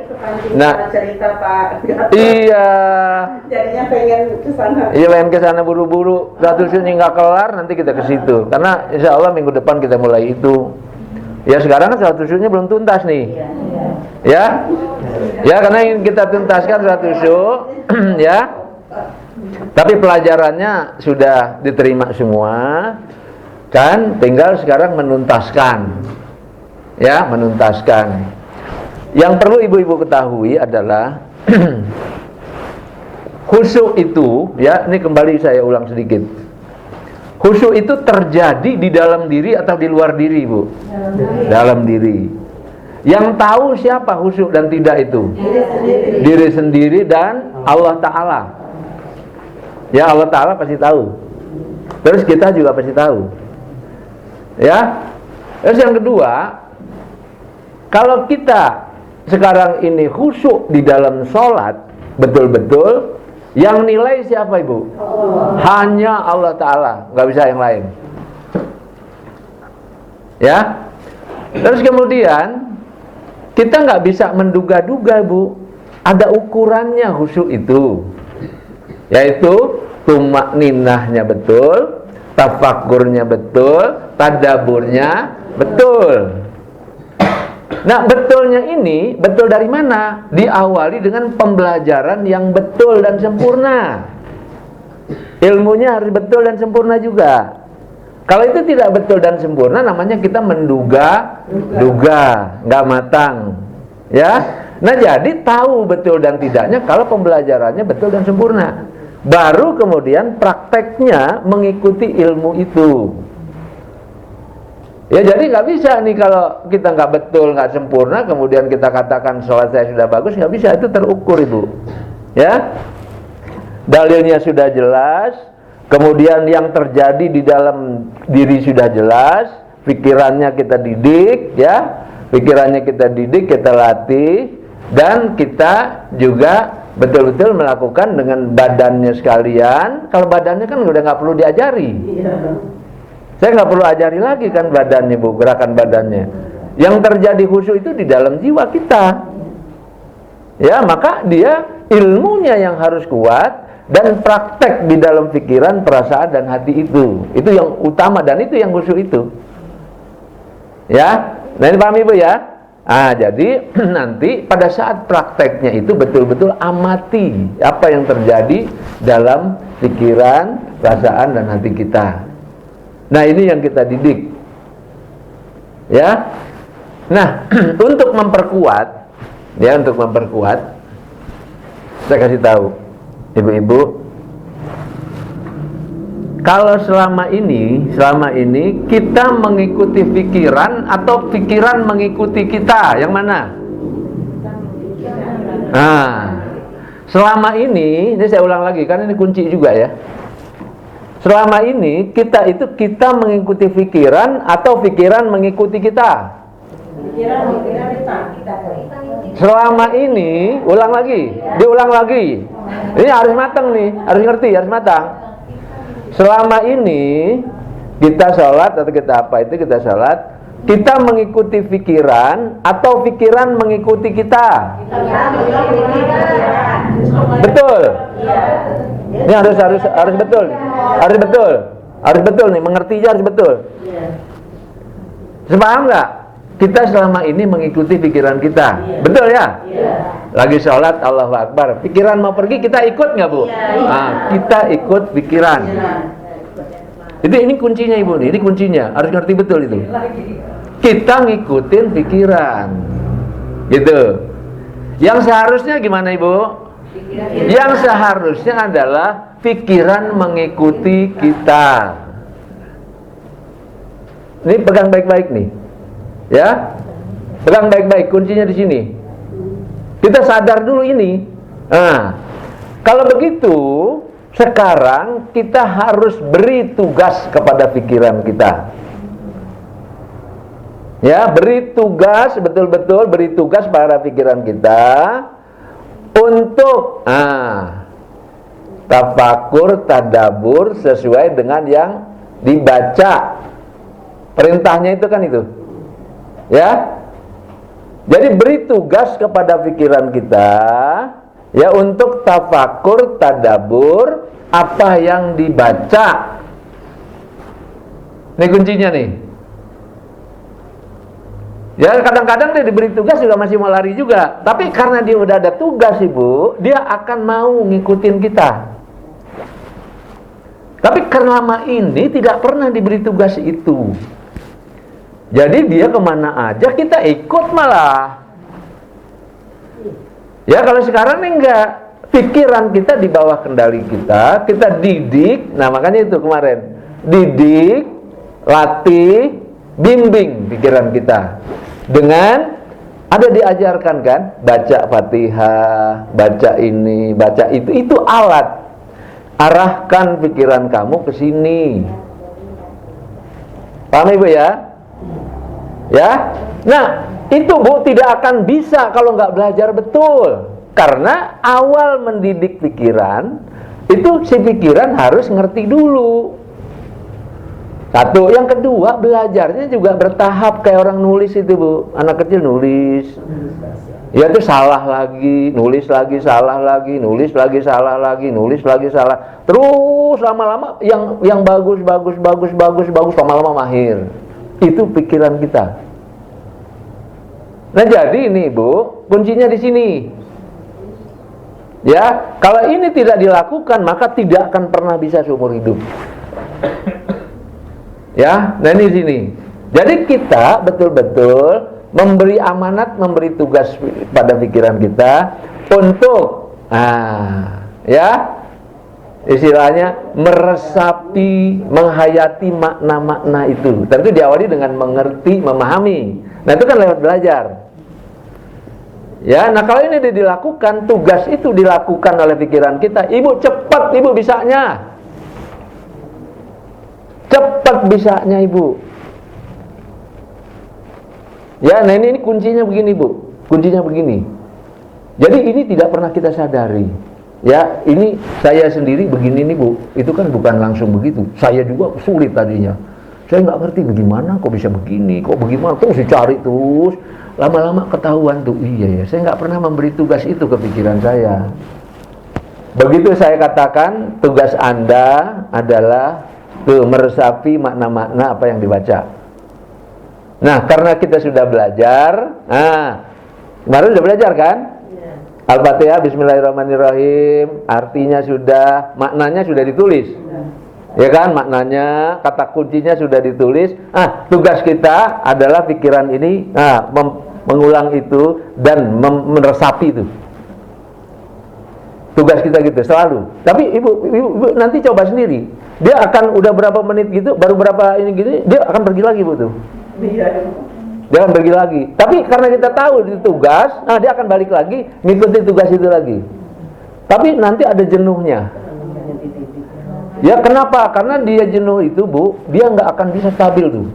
Nah, cerita Pak. iya. Jadinya pengen kesana. Iya, pengen ke sana buru-buru. Sholat tusuknya nggak kelar, nanti kita ke situ. Karena insya Allah minggu depan kita mulai itu. Ya sekarang kan sholat tusuknya belum tuntas nih. Ya. Ya, karena ingin kita tuntaskan sholat tusuk, ya. Tapi pelajarannya sudah diterima semua. Kan tinggal sekarang menuntaskan. Ya, menuntaskan. Yang perlu ibu-ibu ketahui adalah khusyuk itu, ya, ini kembali saya ulang sedikit. Khusyuk itu terjadi di dalam diri atau di luar diri, Bu? Dalam diri. Yang tahu siapa khusyuk dan tidak itu? Diri sendiri dan Allah Ta'ala. Ya, Allah Ta'ala pasti tahu. Terus kita juga pasti tahu. Ya. Terus yang kedua, kalau kita sekarang ini khusyuk di dalam sholat, betul-betul, yang nilai siapa Ibu? Hanya Allah Ta'ala, nggak bisa yang lain. Ya. Terus kemudian kita nggak bisa menduga-duga Bu, ada ukurannya khusyuk itu, yaitu tumakninahnya betul, tafakurnya betul, tadaburnya betul. Nah betulnya ini betul dari mana? Diawali dengan pembelajaran yang betul dan sempurna. Ilmunya harus betul dan sempurna juga. Kalau itu tidak betul dan sempurna, namanya kita menduga-duga, nggak matang, ya. Nah jadi tahu betul dan tidaknya kalau pembelajarannya betul dan sempurna. Baru kemudian prakteknya mengikuti ilmu itu. Ya jadi nggak bisa nih kalau kita nggak betul, nggak sempurna, kemudian kita katakan sholat saya sudah bagus, nggak bisa, itu terukur Ibu. Ya, dalilnya sudah jelas. Kemudian yang terjadi di dalam diri sudah jelas, pikirannya kita didik, ya, pikirannya kita didik, kita latih, dan kita juga betul-betul melakukan dengan badannya sekalian. Kalau badannya kan udah nggak perlu diajari, saya nggak perlu ajari lagi kan badannya Bu, gerakan badannya. Yang terjadi khusyuk itu di dalam jiwa kita, ya, maka dia ilmunya yang harus kuat. Dan praktek di dalam pikiran, perasaan, dan hati itu yang utama, dan itu yang khusyuk itu. Ya, nah ini paham Ibu ya? Jadi nanti pada saat prakteknya itu betul-betul amati apa yang terjadi dalam pikiran, perasaan, dan hati kita. Nah ini yang kita didik. Ya, nah untuk memperkuat, saya kasih tahu. Ibu-ibu, kalau selama ini kita mengikuti pikiran atau pikiran mengikuti kita, yang mana? Nah, selama ini saya ulang lagi karena ini kunci juga ya. Selama ini kita mengikuti pikiran atau pikiran mengikuti kita. Selama ini, diulang lagi. Ini harus matang nih, harus ngerti, harus matang. Selama ini kita sholat atau kita sholat, Kita mengikuti pikiran atau pikiran mengikuti kita? Betul. Ini harus betul. Harus betul nih, mengertinya harus betul. Sepaham nggak? Kita selama ini mengikuti pikiran kita, betul ya? Lagi sholat Allahu Akbar, pikiran mau pergi kita ikut nggak Bu? Nah, kita ikut pikiran. Ini kuncinya Ibu nih, ini kuncinya harus ngerti betul itu. Kita ngikutin pikiran, gitu. Yang seharusnya gimana Ibu? Yang seharusnya adalah pikiran mengikuti kita. Ini pegang baik-baik nih, ya. Pegang baik-baik, kuncinya di sini. Kita sadar dulu ini. Nah, kalau begitu, sekarang kita harus beri tugas kepada pikiran kita. Ya, beri tugas, betul-betul beri tugas pada pikiran kita untuk tafakur, tadabur sesuai dengan yang dibaca. Perintahnya itu kan itu. Ya. Jadi beri tugas kepada pikiran kita ya untuk tafakur, tadabur apa yang dibaca. Ini kuncinya nih. Ya kadang-kadang dia diberi tugas juga masih mau lari juga. Tapi karena dia udah ada tugas Ibu, dia akan mau ngikutin kita. Tapi karena lama ini tidak pernah diberi tugas itu. Jadi dia kemana aja kita ikut malah. Ya kalau sekarang nih enggak. Pikiran kita di bawah kendali kita didik. Nah makanya itu kemarin. Didik, latih, bimbing pikiran kita. Dengan ada diajarkan kan, baca Fatihah, baca ini, baca itu alat. Arahkan pikiran kamu ke sini. Paham Ibu ya? Ya? Nah, itu Bu tidak akan bisa kalau nggak belajar betul. Karena awal mendidik pikiran, itu si pikiran harus ngerti dulu. Satu, yang kedua belajarnya juga bertahap kayak orang nulis itu Bu. Anak kecil nulis, ya itu salah lagi, nulis lagi, salah lagi, nulis lagi, salah lagi, nulis lagi, salah. Terus lama-lama yang bagus, lama-lama mahir. Itu pikiran kita. Nah jadi ini Bu, kuncinya di sini. Ya, kalau ini tidak dilakukan maka tidak akan pernah bisa seumur hidup. Ya, nah ini sini. Jadi kita betul-betul memberi amanat, memberi tugas pada pikiran kita untuk, ya, istilahnya meresapi, menghayati makna-makna itu. Tentu diawali dengan mengerti, memahami. Nah itu kan lewat belajar. Ya, nah kalau ini dilakukan, tugas itu dilakukan oleh pikiran kita. Ibu cepat, Ibu bisanya. Cepat bisanya Ibu. Ya, nah ini kuncinya begini Bu. Kuncinya begini. Jadi ini tidak pernah kita sadari. Ya, ini saya sendiri begini nih Bu. Itu kan bukan langsung begitu. Saya juga sulit tadinya. Saya nggak ngerti bagaimana kok bisa begini, kok bagaimana, terus dicari terus. Lama-lama ketahuan tuh, iya ya, saya nggak pernah memberi tugas itu ke pikiran saya. Begitu saya katakan, tugas Anda adalah meresapi makna-makna apa yang dibaca. Nah, karena kita sudah belajar, kemarin sudah belajar kan? Al-Fatihah, Bismillahirrahmanirrahim, artinya sudah, maknanya sudah ditulis. Ya kan, maknanya, kata kuncinya sudah ditulis. Tugas kita adalah pikiran ini mengulang itu dan meresapi itu. Tugas kita gitu selalu. Tapi ibu nanti coba sendiri. Dia akan udah berapa menit gitu, baru berapa ini gitu, dia akan pergi lagi Bu tuh. Dia akan pergi lagi. Tapi karena kita tahu itu tugas, dia akan balik lagi ngikuti tugas itu lagi. Tapi nanti ada jenuhnya. Ya kenapa? Karena dia jenuh itu Bu, dia nggak akan bisa stabil tuh.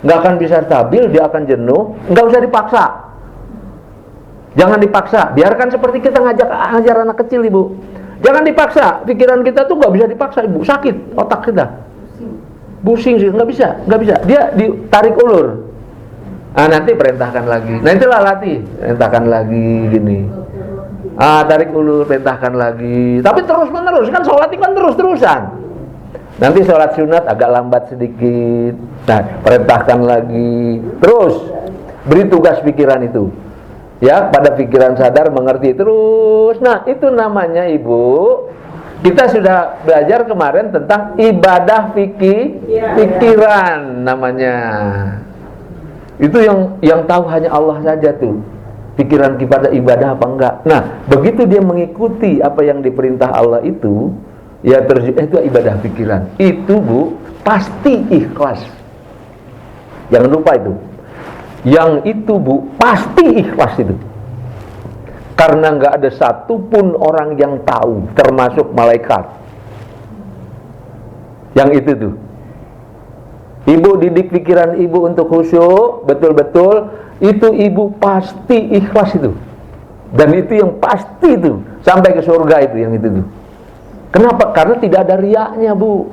Nggak akan bisa stabil, dia akan jenuh. Nggak usah dipaksa. Jangan dipaksa. Biarkan seperti kita ngajar anak kecil Ibu. Jangan dipaksa. Pikiran kita tuh nggak bisa dipaksa Ibu. Sakit otak kita. Pusing sih, nggak bisa. Dia ditarik ulur. Nanti perintahkan lagi. Nah itulah latih, perintahkan lagi gini. Tarik ulur, perintahkan lagi. Tapi terus menerus, kan sholat itu kan terus-terusan. Nanti sholat sunat agak lambat sedikit. Nah, perintahkan lagi. Terus beri tugas pikiran itu. Ya, pada pikiran sadar mengerti terus. Nah, itu namanya Ibu. Kita sudah belajar kemarin tentang ibadah pikiran namanya. Itu yang tahu hanya Allah saja tuh. Pikiran kepada ibadah apa enggak. Nah, begitu dia mengikuti apa yang diperintah Allah itu, ya itu ibadah pikiran. Itu Bu, pasti ikhlas. Jangan lupa itu. Yang itu Bu, pasti ikhlas itu. Karena nggak ada satupun orang yang tahu, termasuk malaikat. Yang itu tuh. Ibu didik pikiran Ibu untuk khusyuk, betul-betul, itu Ibu pasti ikhlas itu. Dan itu yang pasti itu, sampai ke surga itu yang itu tuh. Kenapa? Karena tidak ada riaknya Bu.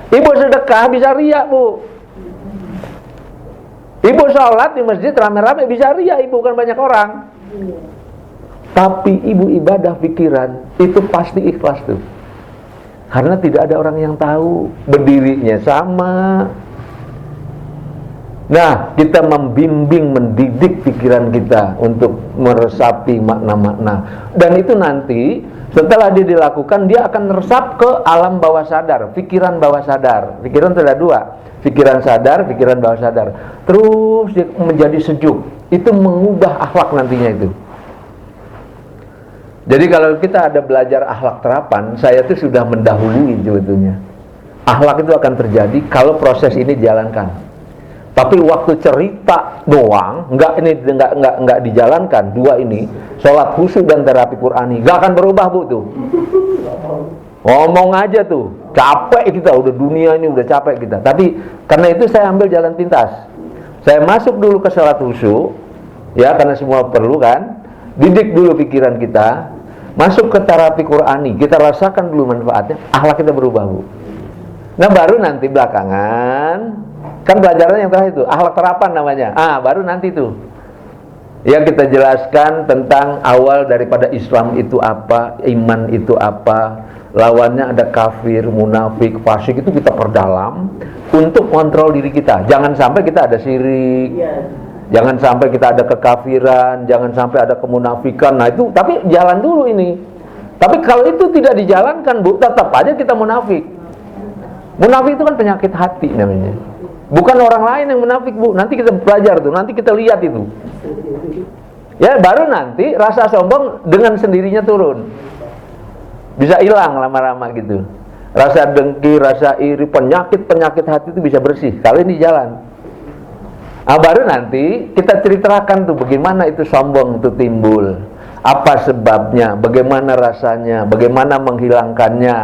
Ibu sedekah bisa riak Bu. Ibu sholat di masjid rame-rame bisa riak Ibu, kan banyak orang. Tapi Ibu ibadah pikiran itu pasti ikhlas tuh. Karena tidak ada orang yang tahu, berdirinya sama. Nah, kita membimbing, mendidik pikiran kita untuk meresapi makna-makna. Dan itu nanti setelah dia dilakukan, dia akan meresap ke alam bawah sadar, pikiran bawah sadar. Pikiran itu ada dua, pikiran sadar, pikiran bawah sadar. Terus dia menjadi sejuk. Itu mengubah akhlak nantinya itu. Jadi kalau kita ada belajar akhlak terapan, saya tuh sudah mendahului sebetulnya. Akhlak itu akan terjadi kalau proses ini dijalankan. Tapi waktu cerita doang, nggak dijalankan dua ini, sholat khusyuk dan terapi Qurani, nggak akan berubah Bu tuh. Ngomong aja tuh, capek kita, udah dunia ini udah capek kita. Tapi karena itu saya ambil jalan pintas. Saya masuk dulu ke sholat khusyuk, ya karena semua perlu kan. Didik dulu pikiran kita, masuk ke terapi Qurani, kita rasakan dulu manfaatnya, akhlak kita berubah Bu. Nah baru nanti belakangan, kan pelajaran yang terakhir itu, akhlak terapan namanya. Baru nanti tuh, ya kita jelaskan tentang awal daripada Islam itu apa, iman itu apa, lawannya ada kafir, munafik, fasik, itu kita perdalam untuk kontrol diri kita. Jangan sampai kita ada syirik. Jangan sampai kita ada kekafiran, jangan sampai ada kemunafikan. Nah itu, tapi jalan dulu ini. Tapi kalau itu tidak dijalankan Bu, tetap aja kita munafik. Munafik itu kan penyakit hati namanya. Bukan orang lain yang munafik Bu. Nanti kita belajar tuh, nanti kita lihat itu. Ya baru nanti rasa sombong dengan sendirinya turun. Bisa hilang lama-lama gitu. Rasa dengki, rasa iri, penyakit hati itu bisa bersih. Kalau ini jalan. Baru nanti kita ceritakan tuh bagaimana itu sombong itu timbul, apa sebabnya, bagaimana rasanya, bagaimana menghilangkannya.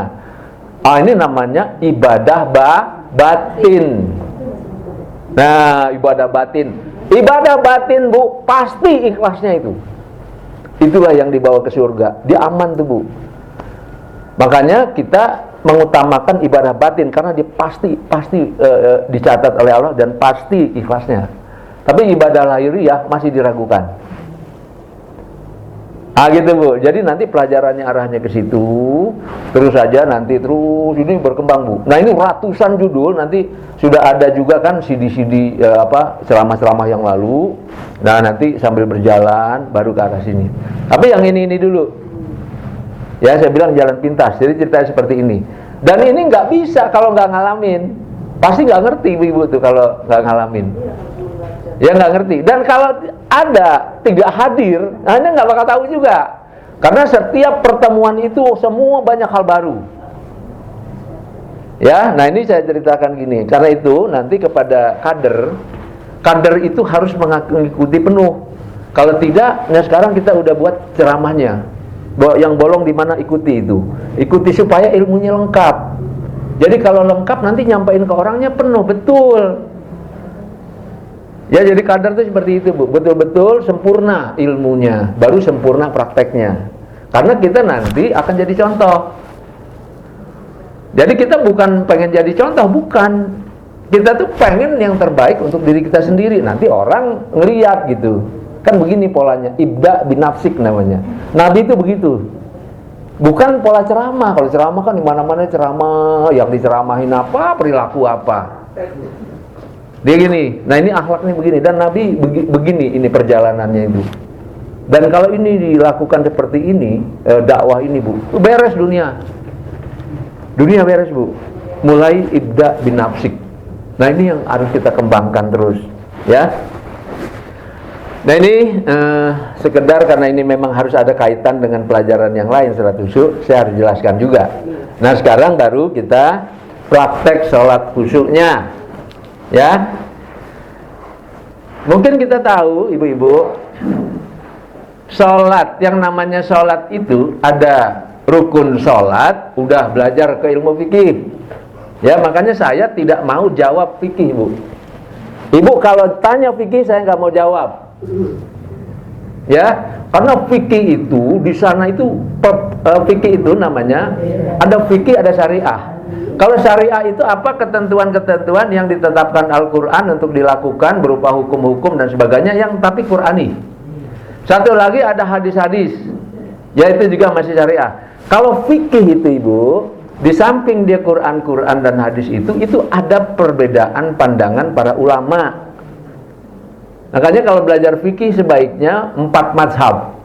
Ini namanya ibadah batin. Nah, ibadah batin Bu, pasti ikhlasnya itu. Itulah yang dibawa ke surga. Dia aman tuh Bu. Makanya kita mengutamakan ibadah batin karena dia pasti dicatat oleh Allah dan pasti ikhlasnya. Tapi ibadah lahiriah masih diragukan. Gitu Bu. Jadi nanti pelajarannya arahnya ke situ. Terus saja nanti terus ini berkembang Bu. Nah ini ratusan judul, nanti sudah ada juga kan CD ceramah-ceramah yang lalu. Nah nanti sambil berjalan baru ke arah sini. Tapi yang ini dulu. Ya saya bilang jalan pintas, jadi ceritanya seperti ini. Dan ini nggak bisa kalau nggak ngalamin. Pasti nggak ngerti ibu tuh kalau nggak ngalamin. Ya nggak ngerti. Dan kalau ada tidak hadir, Anda nggak bakal tahu juga. Karena setiap pertemuan itu semua banyak hal baru. Ya, nah ini saya ceritakan gini. Karena itu nanti kepada kader itu harus mengikuti penuh. Kalau tidak, nah sekarang kita udah buat ceramahnya. Yang bolong di mana ikuti itu. Ikuti supaya ilmunya lengkap. Jadi kalau lengkap nanti nyampein ke orangnya penuh, betul. Ya jadi kader itu seperti itu Bu. Betul-betul sempurna ilmunya, baru sempurna prakteknya. Karena kita nanti akan jadi contoh. Jadi kita bukan pengen jadi contoh, bukan. Kita tuh pengen yang terbaik untuk diri kita sendiri. Nanti orang ngeliat gitu. Kan begini polanya, ibda binafsik namanya. Nabi itu begitu. Bukan pola ceramah. Kalau ceramah kan di mana-mana ceramah, yang diceramahin apa, perilaku apa. Dia gini. Nah, ini akhlaknya begini, dan Nabi begini ini perjalanannya itu. Dan kalau ini dilakukan seperti ini, dakwah ini, Bu, beres dunia. Dunia beres, Bu. Mulai ibda binafsik. Nah, ini yang harus kita kembangkan terus, ya. Nah, ini sekedar karena ini memang harus ada kaitan dengan pelajaran yang lain salat khusyuk, saya harus jelaskan juga. Nah, sekarang baru kita praktek sholat khusyuknya, ya. Mungkin kita tahu, ibu-ibu, sholat, yang namanya sholat itu ada rukun sholat, udah belajar ke ilmu fikih. Ya, makanya saya tidak mau jawab fikih, Bu. Ibu kalau tanya fikih saya nggak mau jawab. Ya, karena fikih itu di sana itu fikih itu namanya ada fikih, ada syariah. Kalau syariah itu apa? Ketentuan-ketentuan yang ditetapkan Al-Qur'an untuk dilakukan berupa hukum-hukum dan sebagainya yang tapi Qur'ani. Satu lagi ada hadis-hadis, yaitu juga masih syariah. Kalau fikih itu, Ibu, di samping dia Quran dan hadis itu ada perbedaan pandangan para ulama. Makanya kalau belajar fikih sebaiknya 4 mazhab.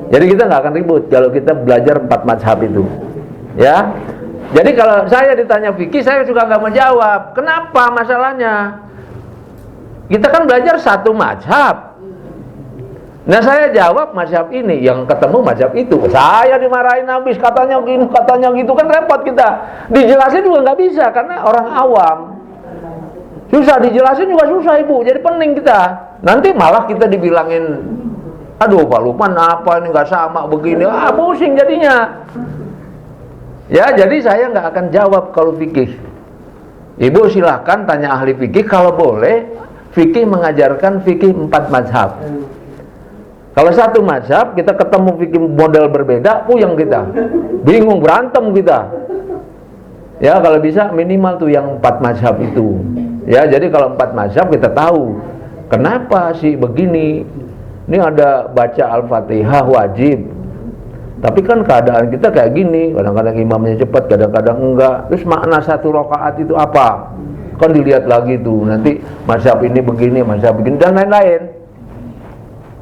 Jadi kita nggak akan ribut kalau kita belajar 4 mazhab itu, ya. Jadi kalau saya ditanya fikih, saya juga nggak menjawab. Kenapa masalahnya? Kita kan belajar 1 mazhab. Nah, saya jawab mazhab ini, yang ketemu mazhab itu. Saya dimarahin habis, katanya gini, katanya gitu, kan repot kita. Dijelasin juga nggak bisa karena orang awam. Susah dijelasin juga susah, Ibu. Jadi pening kita. Nanti malah kita dibilangin, aduh Pak Lukman apa ini nggak sama begini, pusing jadinya. Ya, jadi saya nggak akan jawab kalau fikih. Ibu silahkan tanya ahli fikih, kalau boleh fikih mengajarkan fikih 4 mazhab. Kalau 1 mazhab kita ketemu fikih model berbeda, puyeng kita, bingung, berantem kita. Ya, kalau bisa minimal tuh yang 4 mazhab itu. Ya, jadi kalau 4 mazhab kita tahu kenapa sih begini. Ini ada baca Al-Fatihah wajib, tapi kan keadaan kita kayak gini, kadang-kadang imamnya cepat, kadang-kadang enggak. Terus makna 1 rakaat itu apa? Kan dilihat lagi tuh, nanti mazhab ini begini, mazhab begini, dan lain-lain.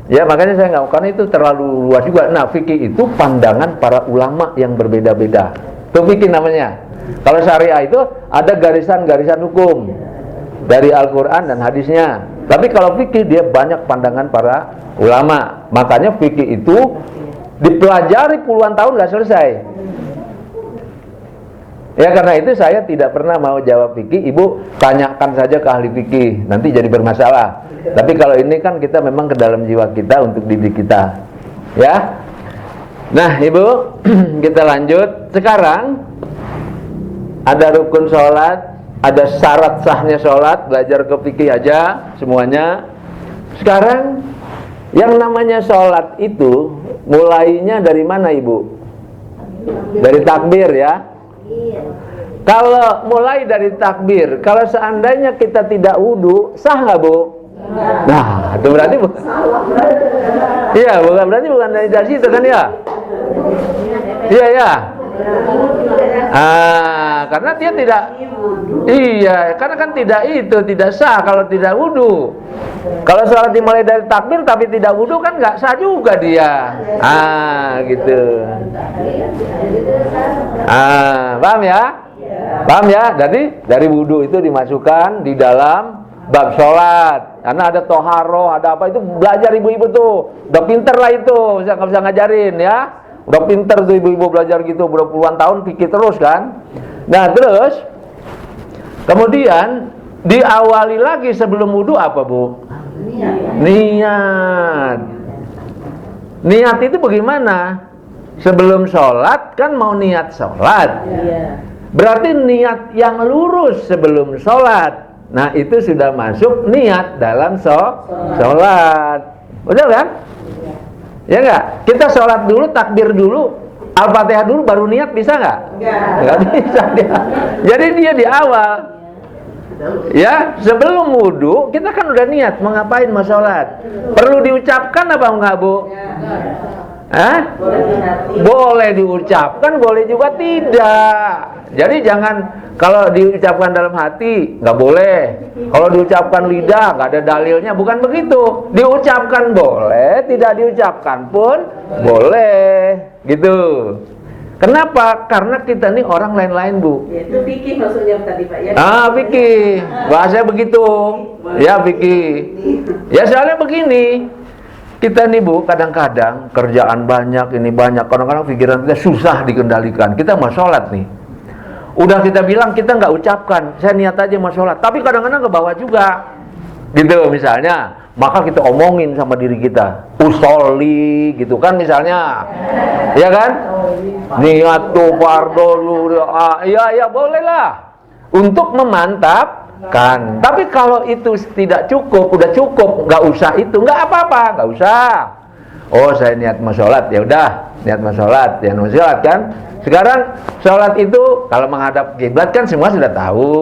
Ya, makanya saya nggak, karena itu terlalu luas juga. Nah, fikih itu pandangan para ulama yang berbeda-beda. Itu fikih namanya. Kalau syariah itu ada garisan-garisan hukum dari Al-Quran dan hadisnya. Tapi kalau fikih dia banyak pandangan para ulama. Makanya fikih itu dipelajari puluhan tahun nggak selesai. Ya, karena itu saya tidak pernah mau jawab fikih. Ibu tanyakan saja ke ahli fikih, nanti jadi bermasalah. Tapi kalau ini kan kita memang ke dalam jiwa kita untuk didik kita, ya. Nah, Ibu, kita lanjut. Sekarang ada rukun sholat, ada syarat sahnya sholat, belajar ke fikih aja semuanya. Sekarang yang namanya sholat itu mulainya dari mana, Ibu? Dari takbir, ya. Kalau mulai dari takbir, kalau seandainya kita tidak wudu, sah nggak, Bu? Nah, itu berarti bukan. Iya, bukan, berarti bukan dari situ kan, ya? Iya, ya. Karena dia tidak. Iya, karena kan tidak sah kalau tidak wudu. Kalau sholat dimulai dari takbir tapi tidak wudu kan nggak sah juga dia. Gitu. Paham ya? Paham ya? Jadi dari wudu itu dimasukkan di dalam bab sholat. Karena ada toharoh, ada apa itu belajar ibu-ibu tuh. Udah pinter lah itu, bisa ngajarin ya. Udah pinter tuh ibu-ibu belajar gitu, udah puluhan tahun pikir terus kan. Nah, terus kemudian diawali lagi sebelum wudu apa, Bu? Niat. Niat itu bagaimana? Sebelum sholat kan mau niat sholat. Berarti niat yang lurus sebelum sholat. Nah, itu sudah masuk niat dalam sholat. Betul kan? Ya enggak? Kita sholat dulu, takbir dulu, Al-Fatihah dulu, baru niat, bisa enggak? Nggak bisa dia. Jadi dia di awal, ya sebelum wudhu kita kan udah niat mau ngapain, mau sholat. Perlu diucapkan apa enggak, Bu? Hah? Boleh diucapkan, boleh juga tidak. Jadi jangan, kalau diucapkan dalam hati nggak boleh, kalau diucapkan lidah nggak ada dalilnya, bukan begitu. Diucapkan boleh, tidak diucapkan pun boleh, gitu. Kenapa? Karena kita nih orang lain-lain, Bu. Ya, itu fikih maksudnya tadi, Pak, ya. Fikih, bahasanya begitu. Ya, fikih. Ya soalnya begini, kita nih, Bu, kadang-kadang kerjaan banyak, ini banyak, kadang-kadang pikiran kita susah dikendalikan. Kita mau sholat nih, udah kita bilang kita nggak ucapkan, saya niat aja mau sholat, tapi kadang-kadang ke bawah juga, gitu misalnya. Maka kita omongin sama diri kita, usolli, gitu kan misalnya, ya kan? Niat tuh fardo, ya boleh lah untuk memantapkan. Tapi kalau itu tidak cukup, udah cukup, nggak usah itu, nggak apa-apa, nggak usah. Oh, saya niat mau sholat, ya udah, niat mau sholat, ya mau sholat kan. Sekarang sholat itu kalau menghadap kiblat kan semua sudah tahu,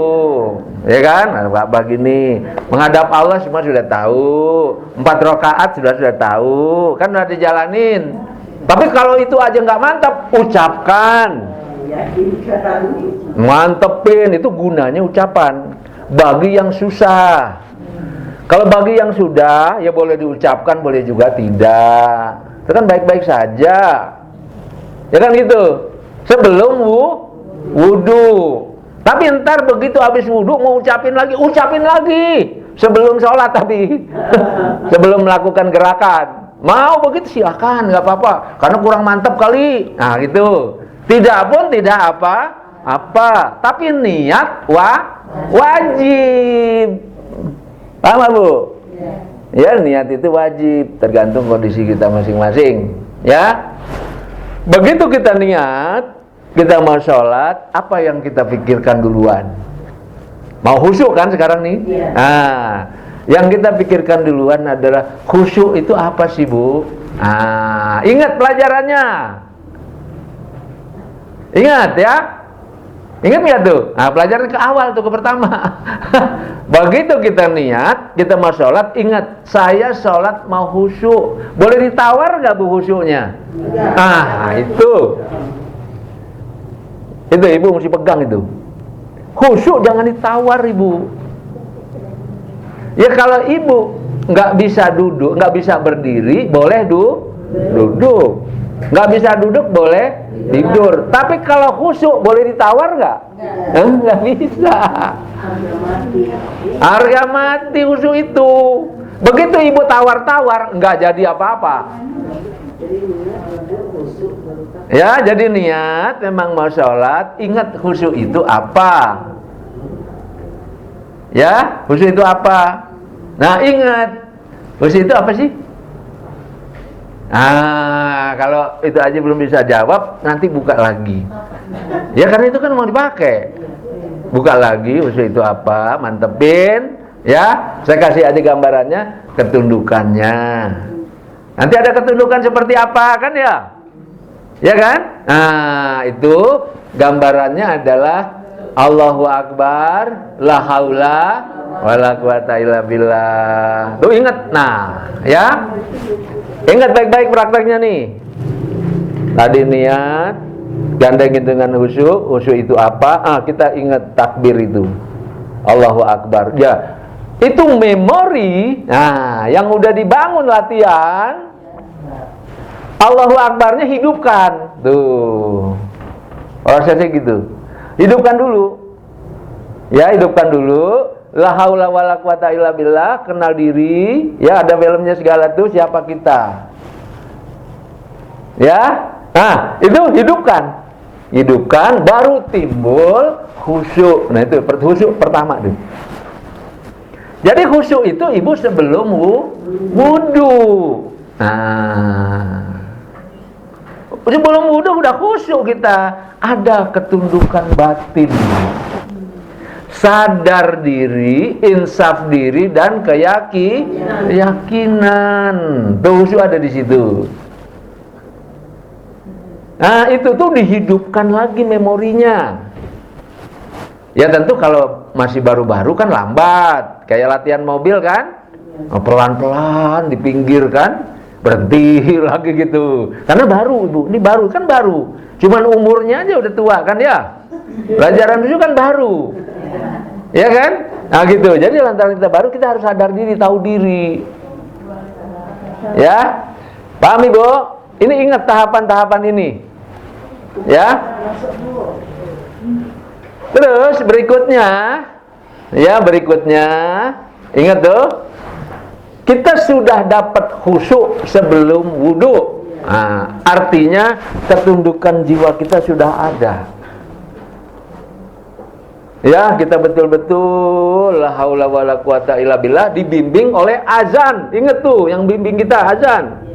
ya kan? Begini, menghadap Allah semua sudah tahu, 4 rakaat sudah tahu, kan udah dijalanin. Tapi kalau itu aja nggak mantap, ucapkan, mantepin, itu gunanya ucapan. Bagi yang susah, kalau bagi yang sudah, ya boleh diucapkan, boleh juga tidak. Itu kan baik-baik saja, ya kan gitu. Sebelum wudhu. Tapi ntar begitu habis wudhu mau ucapin lagi. Sebelum sholat tapi sebelum melakukan gerakan. Mau begitu silakan, nggak apa-apa. Karena kurang mantap kali. Nah gitu. Tidak pun tidak apa-apa. Tapi niat wajib. Paham, Bu? Ya, niat itu wajib, tergantung kondisi kita masing-masing. Ya. Begitu kita niat, kita mau sholat, apa yang kita pikirkan duluan? Mau khusyuk kan sekarang nih? Nah, yang kita pikirkan duluan adalah khusyuk itu apa sih, Bu? Ingat pelajarannya. Ingat ya? Ingat nggak tuh? Pelajaran ke awal tuh, ke pertama. Begitu kita niat, kita mau sholat, ingat, saya sholat mau khusyuk. Boleh ditawar nggak, Bu, khusyuknya? Itu Ibu mesti pegang itu. Khusyuk jangan ditawar, Ibu. Ya kalau Ibu nggak bisa duduk, nggak bisa berdiri, boleh duduk. Nggak bisa duduk, boleh tidur. Tapi kalau khusyuk boleh ditawar nggak? Nggak bisa. Harga mati khusyuk itu. Begitu Ibu tawar-tawar, nggak jadi apa-apa. Ya, jadi niat memang mau sholat, ingat khusyuk itu apa? Ya, khusyuk itu apa? Nah, ingat khusyuk itu apa sih? Kalau itu aja belum bisa jawab, nanti buka lagi. Ya, karena itu kan mau dipakai. Buka lagi, khusyuk itu apa? Mantepin. Ya, saya kasih aja gambarannya, ketundukannya. Nanti ada ketundukan seperti apa kan ya? Ya kan? Itu gambarannya adalah Allahu Akbar, la haula wala quwata illa billah. Tuh ingat, ya. Ingat baik-baik prakteknya nih. Tadi niat, gandengin dengan khusyuk. Khusyuk itu apa? Kita ingat takbir itu. Allahu Akbar. Ya, itu memori. Yang udah dibangun latihan. Allahu Akbarnya hidupkan. Tuh. Prosesnya gitu. Hidupkan dulu. Ya, hidupkan dulu. La haula wala quwata illa billah, kenal diri. Ya, ada filmnya segala tuh, siapa kita. Ya. Itu hidupkan. Hidupkan baru timbul khusyuk. Nah, itu khusyuk pertama tuh. Jadi khusyuk itu Ibu sebelum wudhu. Sebelum wudhu udah khusyuk kita. Ada ketundukan batin, sadar diri, insaf diri, dan keyakinan. Tuh khusyuk ada di situ. Nah, itu tuh dihidupkan lagi memorinya. Ya tentu kalau masih baru-baru kan lambat, kayak latihan mobil kan, pelan-pelan di pinggir kan, berhenti lagi gitu. Karena baru ibu, ini baru kan baru. Cuman umurnya aja udah tua kan ya. Pelajaran itu kan baru, ya kan? Nah gitu. Jadi lantaran kita baru, kita harus sadar diri, tahu diri. Ya, paham ibu? Ini ingat tahapan-tahapan ini, ya. Terus berikutnya, ingat tuh, kita sudah dapat khusyuk sebelum wudhu. Nah, artinya ketundukan jiwa kita sudah ada. Ya, kita betul-betul la haula wala quwata illa billah dibimbing oleh azan. Ingat tuh, yang bimbing kita azan.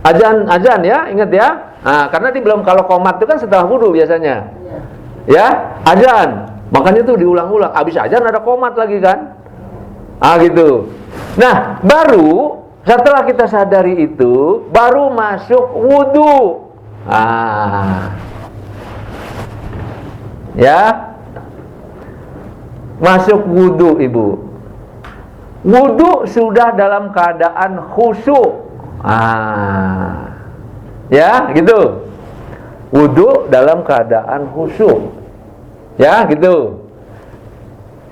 Azan ya, ingat ya. Nah, karena dia belum, kalau qomat itu kan setelah wudhu biasanya. Ya, azan. Makanya itu diulang-ulang. Habis azan ada qomat lagi kan? Ah gitu. Nah, baru setelah kita sadari itu, baru masuk wudhu. Ya, masuk wudhu ibu. Wudhu sudah dalam keadaan khusyuk. Ya, gitu. Wudhu dalam keadaan khusyuk. Ya, gitu.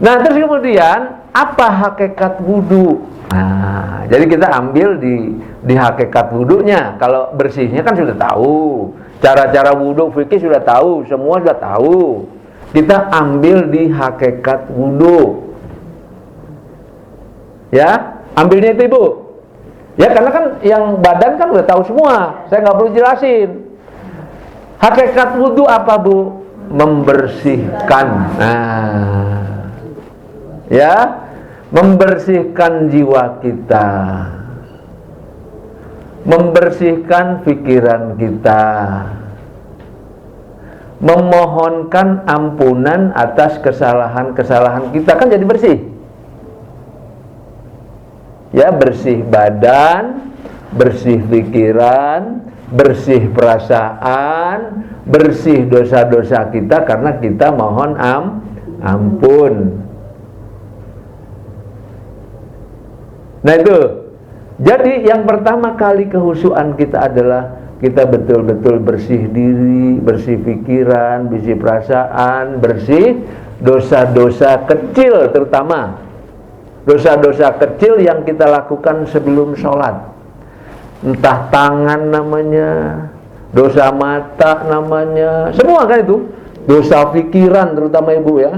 Nah, terus kemudian apa hakikat wudhu? Nah, jadi kita ambil di hakikat wudhunya. Kalau bersihnya kan sudah tahu. Cara-cara wudhu fikih sudah tahu, semua sudah tahu. Kita ambil di hakikat wudhu. Ya, ambilnya itu ibu. Ya, karena kan yang badan kan udah tahu semua. Saya nggak perlu jelasin. Hakikat wudhu apa bu? Membersihkan. Ya, membersihkan jiwa kita, membersihkan pikiran kita, memohonkan ampunan atas kesalahan-kesalahan kita, kan jadi bersih. Ya, bersih badan, bersih pikiran, bersih perasaan, bersih dosa-dosa kita karena kita mohon ampun. Nah itu, jadi yang pertama kali kehusuan kita adalah kita betul-betul bersih diri, bersih pikiran, bersih perasaan, bersih dosa-dosa kecil, terutama dosa-dosa kecil yang kita lakukan sebelum sholat. Entah tangan namanya, dosa mata namanya, semua kan itu. Dosa pikiran terutama ibu ya.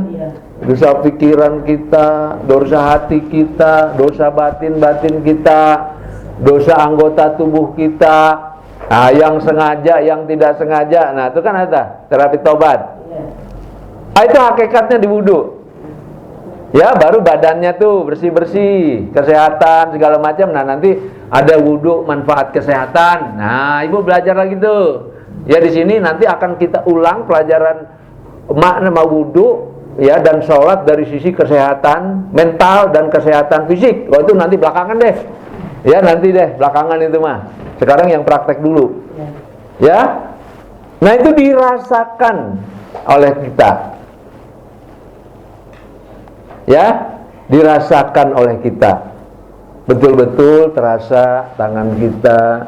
Dosa pikiran kita, dosa hati kita, dosa batin kita, dosa anggota tubuh kita. Nah, yang sengaja, yang tidak sengaja. Nah, itu kan ada terapi tobat. Nah, itu hakikatnya di wudhu. Ya, baru badannya tuh bersih-bersih, kesehatan segala macam. Nah, nanti ada wudhu manfaat kesehatan. Nah, ibu belajar lagi tuh. Ya, di sini nanti akan kita ulang pelajaran makna wudhu ya, dan sholat dari sisi kesehatan mental dan kesehatan fisik. Oh, itu nanti belakangan deh. Ya, nanti deh belakangan itu mah. Sekarang yang praktek dulu. Ya. Nah, itu dirasakan oleh kita. Ya, dirasakan oleh kita. Betul-betul terasa tangan kita.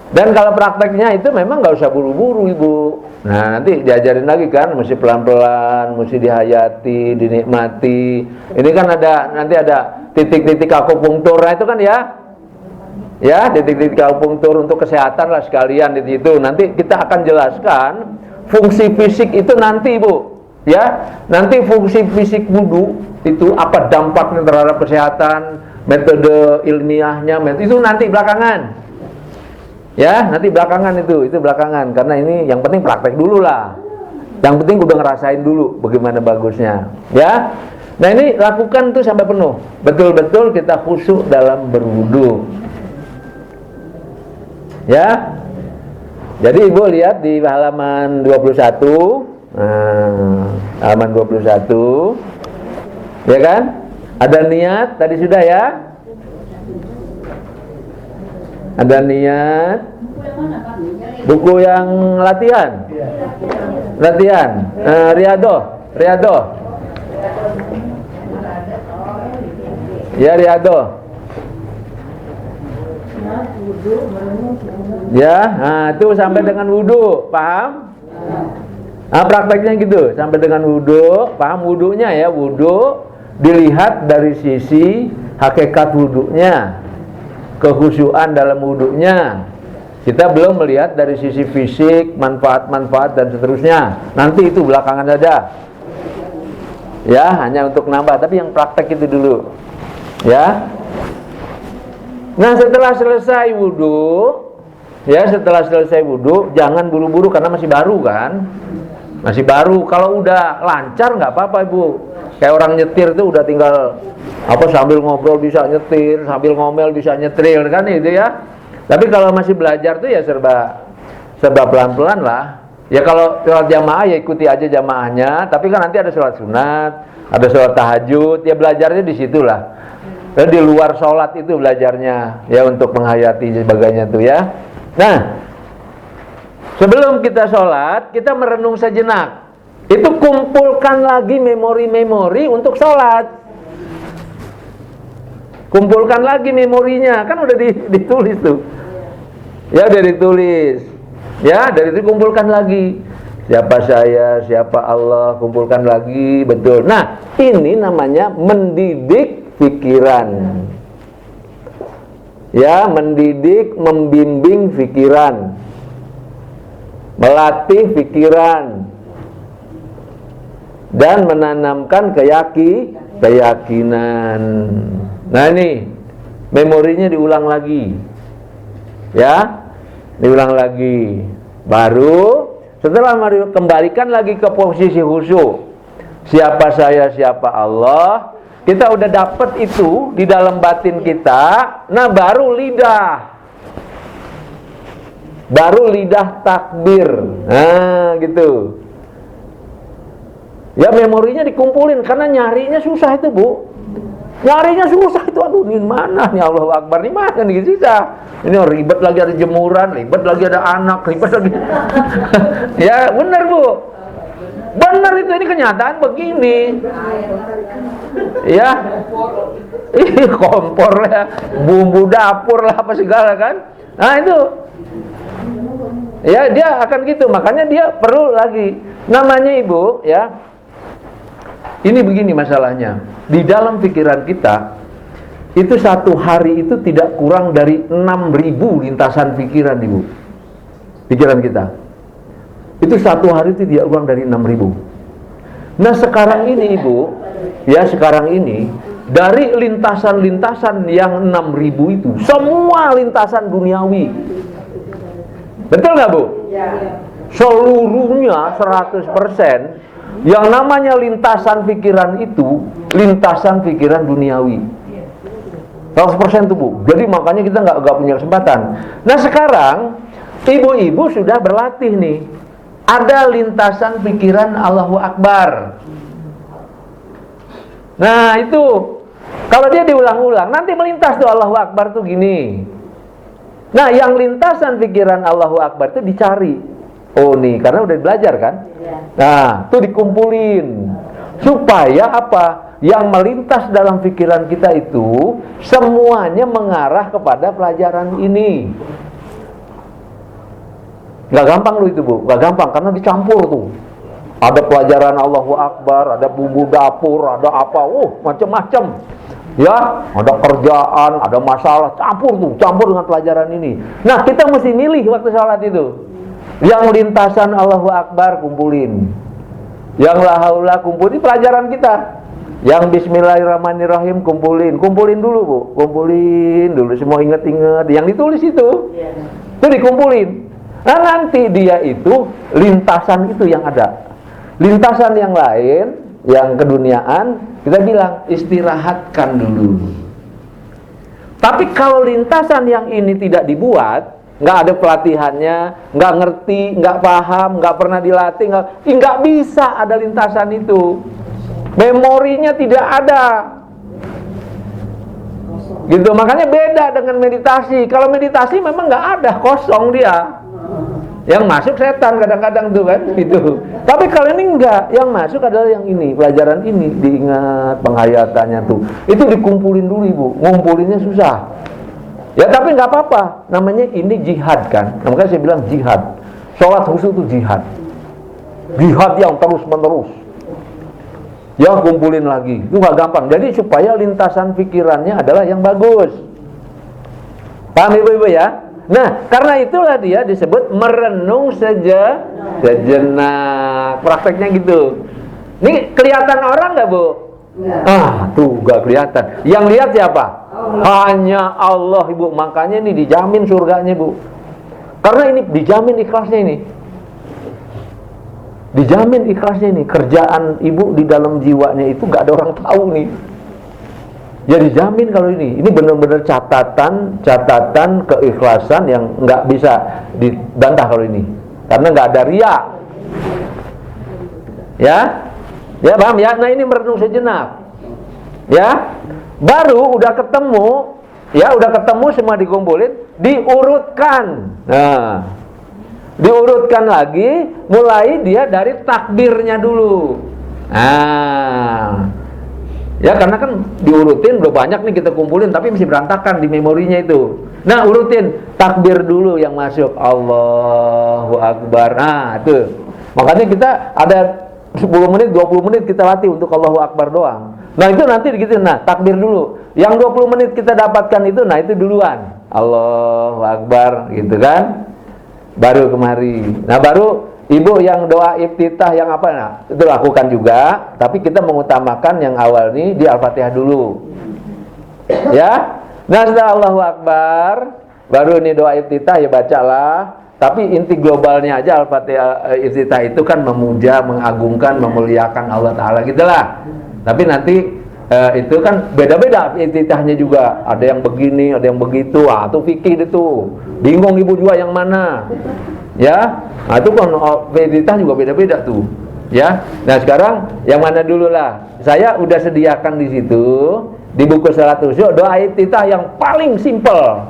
Dan kalau prakteknya itu memang nggak usah buru-buru ibu. Nah, nanti diajarin lagi kan, mesti pelan-pelan, mesti dihayati, dinikmati. Ini kan nanti ada titik-titik akupunktur, nah itu kan ya titik-titik akupunktur untuk kesehatan lah sekalian di situ. Nanti kita akan jelaskan fungsi fisik itu nanti ibu. Ya, nanti fungsi fisik wudhu itu apa dampaknya terhadap kesehatan, metode ilmiahnya, itu nanti belakangan. Ya, nanti belakangan itu belakangan, karena ini yang penting praktek dulu lah. Yang penting udah ngerasain dulu bagaimana bagusnya, ya. Nah, ini lakukan tuh sampai penuh. Betul-betul kita khusyuk dalam berwudu. Ya. Jadi ibu lihat di halaman 21. Halaman 21. Ya kan? Ada niat tadi sudah ya. Ada niat. Buku yang latihan. Latihan. Riado. Ya, Riado. Ya, nah itu sampai dengan wudu, paham? Nah, prakteknya gitu, sampai dengan wudu, paham wudunya ya, wudu dilihat dari sisi hakikat wudunya, kekhusyuan dalam wudunya. Kita belum melihat dari sisi fisik, manfaat-manfaat dan seterusnya. Nanti itu belakangan saja. Ya, hanya untuk nambah, tapi yang praktek itu dulu. Ya. Nah, setelah selesai wudu, jangan buru-buru karena masih baru kan. Masih baru. Kalau udah lancar nggak apa-apa, Ibu. Kayak orang nyetir tuh udah tinggal sambil ngobrol bisa nyetir, sambil ngomel bisa nyetril kan itu ya. Tapi kalau masih belajar tuh ya serba pelan-pelan lah. Ya kalau sholat jamaah ya ikuti aja jamaahnya, tapi kan nanti ada sholat sunat, ada sholat tahajud, ya belajarnya di situlah. Dan di luar sholat itu belajarnya ya untuk menghayati sebagainya tuh ya. Nah, sebelum kita sholat, kita merenung sejenak. Itu kumpulkan lagi memori-memori untuk sholat. Kumpulkan lagi memorinya, kan udah ditulis tuh. Ya udah ditulis. Ya, dari itu kumpulkan lagi. Siapa saya, siapa Allah, kumpulkan lagi, betul. Nah, ini namanya mendidik pikiran. Ya, mendidik, membimbing pikiran. Melatih pikiran. Dan menanamkan keyakinan. Nah ini memorinya diulang lagi. Ya, diulang lagi. Baru setelah kembalikan lagi ke posisi khusyuk. Siapa saya, siapa Allah. Kita udah dapat itu di dalam batin kita. Nah baru lidah takbir. Nah gitu. Ya memorinya dikumpulin karena nyarinya susah itu, Bu. Nyarinya susah itu. Aduh, ini mana nih Allahu Akbar, ini mana nih susah. Ini ribet lagi ada jemuran, ribet lagi ada anak, ribet lagi. Ya, benar, Bu. Benar itu, ini kenyataan begini. Ya. Kompor lah, bumbu dapur lah apa segala kan. Nah, itu. Ya, dia akan gitu. Makanya dia perlu lagi. Namanya Ibu, ya. Ini begini masalahnya. Di dalam pikiran kita, itu satu hari itu tidak kurang dari 6.000 lintasan pikiran, Ibu. Pikiran kita. Itu satu hari itu tidak kurang dari 6.000. Nah sekarang ini, Ibu, ya sekarang ini, dari lintasan-lintasan yang 6.000 itu, semua lintasan duniawi. Betul nggak, Bu? Ya. Seluruhnya 100%. Yang namanya lintasan pikiran itu lintasan pikiran duniawi 100% tuh, Bu. Jadi makanya kita nggak punya kesempatan. Nah sekarang ibu-ibu sudah berlatih nih. Ada lintasan pikiran Allahu Akbar. Nah itu kalau dia diulang-ulang nanti melintas tuh Allahu Akbar tuh gini. Nah yang lintasan pikiran Allahu Akbar itu dicari. Oh nih, karena udah belajar kan? Nah, itu dikumpulin. Supaya apa? Yang melintas dalam pikiran kita itu semuanya mengarah kepada pelajaran ini. Gak gampang loh itu, Bu. Gak gampang, karena dicampur tuh. Ada pelajaran Allahu Akbar, ada bumbu dapur, ada apa, macam-macam. Ya, ada kerjaan, ada masalah, campur dengan pelajaran ini. Nah, kita mesti milih waktu sholat itu. Yang lintasan Allahu Akbar kumpulin, yang la haula kumpulin pelajaran kita, yang Bismillahirrahmanirrahim kumpulin dulu, Bu, kumpulin dulu semua, ingat-ingat yang ditulis itu dikumpulin. Nah nanti dia itu lintasan itu yang ada, lintasan yang lain yang keduniaan kita bilang istirahatkan dulu. Tapi kalau lintasan yang ini tidak dibuat, nggak ada pelatihannya, nggak ngerti, nggak paham, nggak pernah dilatih, nggak bisa ada lintasan itu. Memorinya tidak ada. Gitu, makanya beda dengan meditasi. Kalau meditasi memang nggak ada, kosong dia. Yang masuk setan kadang-kadang tuh kan, gitu. Tapi kalau ini enggak, yang masuk adalah yang ini, pelajaran ini, diingat penghayatannya tuh. Itu dikumpulin dulu Ibu, ngumpulinnya susah. Ya tapi nggak apa-apa, namanya ini jihad kan. Nah, makanya saya bilang jihad. Sholat khusyuk itu jihad. Jihad yang terus-menerus. Ya kumpulin lagi, itu nggak gampang. Jadi supaya lintasan pikirannya adalah yang bagus. Paham Ibu-ibu ya? Nah, karena itulah dia disebut merenung sejenak. Prakteknya gitu. Ini kelihatan orang nggak Bu? Tuh nggak kelihatan. Yang lihat siapa? Hanya Allah Ibu. Makanya ini dijamin surganya Bu. Karena ini dijamin ikhlasnya ini. Dijamin ikhlasnya ini. Kerjaan Ibu di dalam jiwanya itu nggak ada orang tahu nih. Ya dijamin kalau ini benar-benar catatan keikhlasan yang nggak bisa dibantah kalau ini, karena nggak ada ria. Ya paham ya. Nah ini merenung sejenak. Ya, baru udah ketemu semua dikumpulin, diurutkan. Nah, diurutkan lagi, mulai dia dari takbirnya dulu. Nah. Ya karena kan diurutin udah banyak nih kita kumpulin, tapi masih berantakan di memorinya itu. Nah urutin, takbir dulu yang masuk, Allahu Akbar. Nah itu, makanya kita ada 10 menit, 20 menit kita latih untuk Allahu Akbar doang. Nah itu nanti gitu, nah takbir dulu. Yang 20 menit kita dapatkan itu, nah itu duluan, Allahu Akbar gitu kan. Baru kemari. Nah baru Ibu yang doa iftitah yang apa, nah itu lakukan juga, tapi kita mengutamakan yang awal ini di Al-Fatihah dulu. Ya. Nah setelah Allahu Akbar, baru ini doa iftitah ya bacalah. Tapi inti globalnya aja Al-Fatihah iftitah itu kan memuja, mengagungkan, memuliakan Allah Ta'ala gitulah. Tapi nanti itu kan beda-beda iftitahnya juga. Ada yang begini, ada yang begitu. Itu fikih itu. Bingung Ibu juga yang mana. Ya, nah itu kan iftitah juga beda-beda tuh. Ya, nah sekarang yang mana dulu lah? Saya udah sediakan di situ di buku Salat Khusyuk doa iftitah yang paling simple.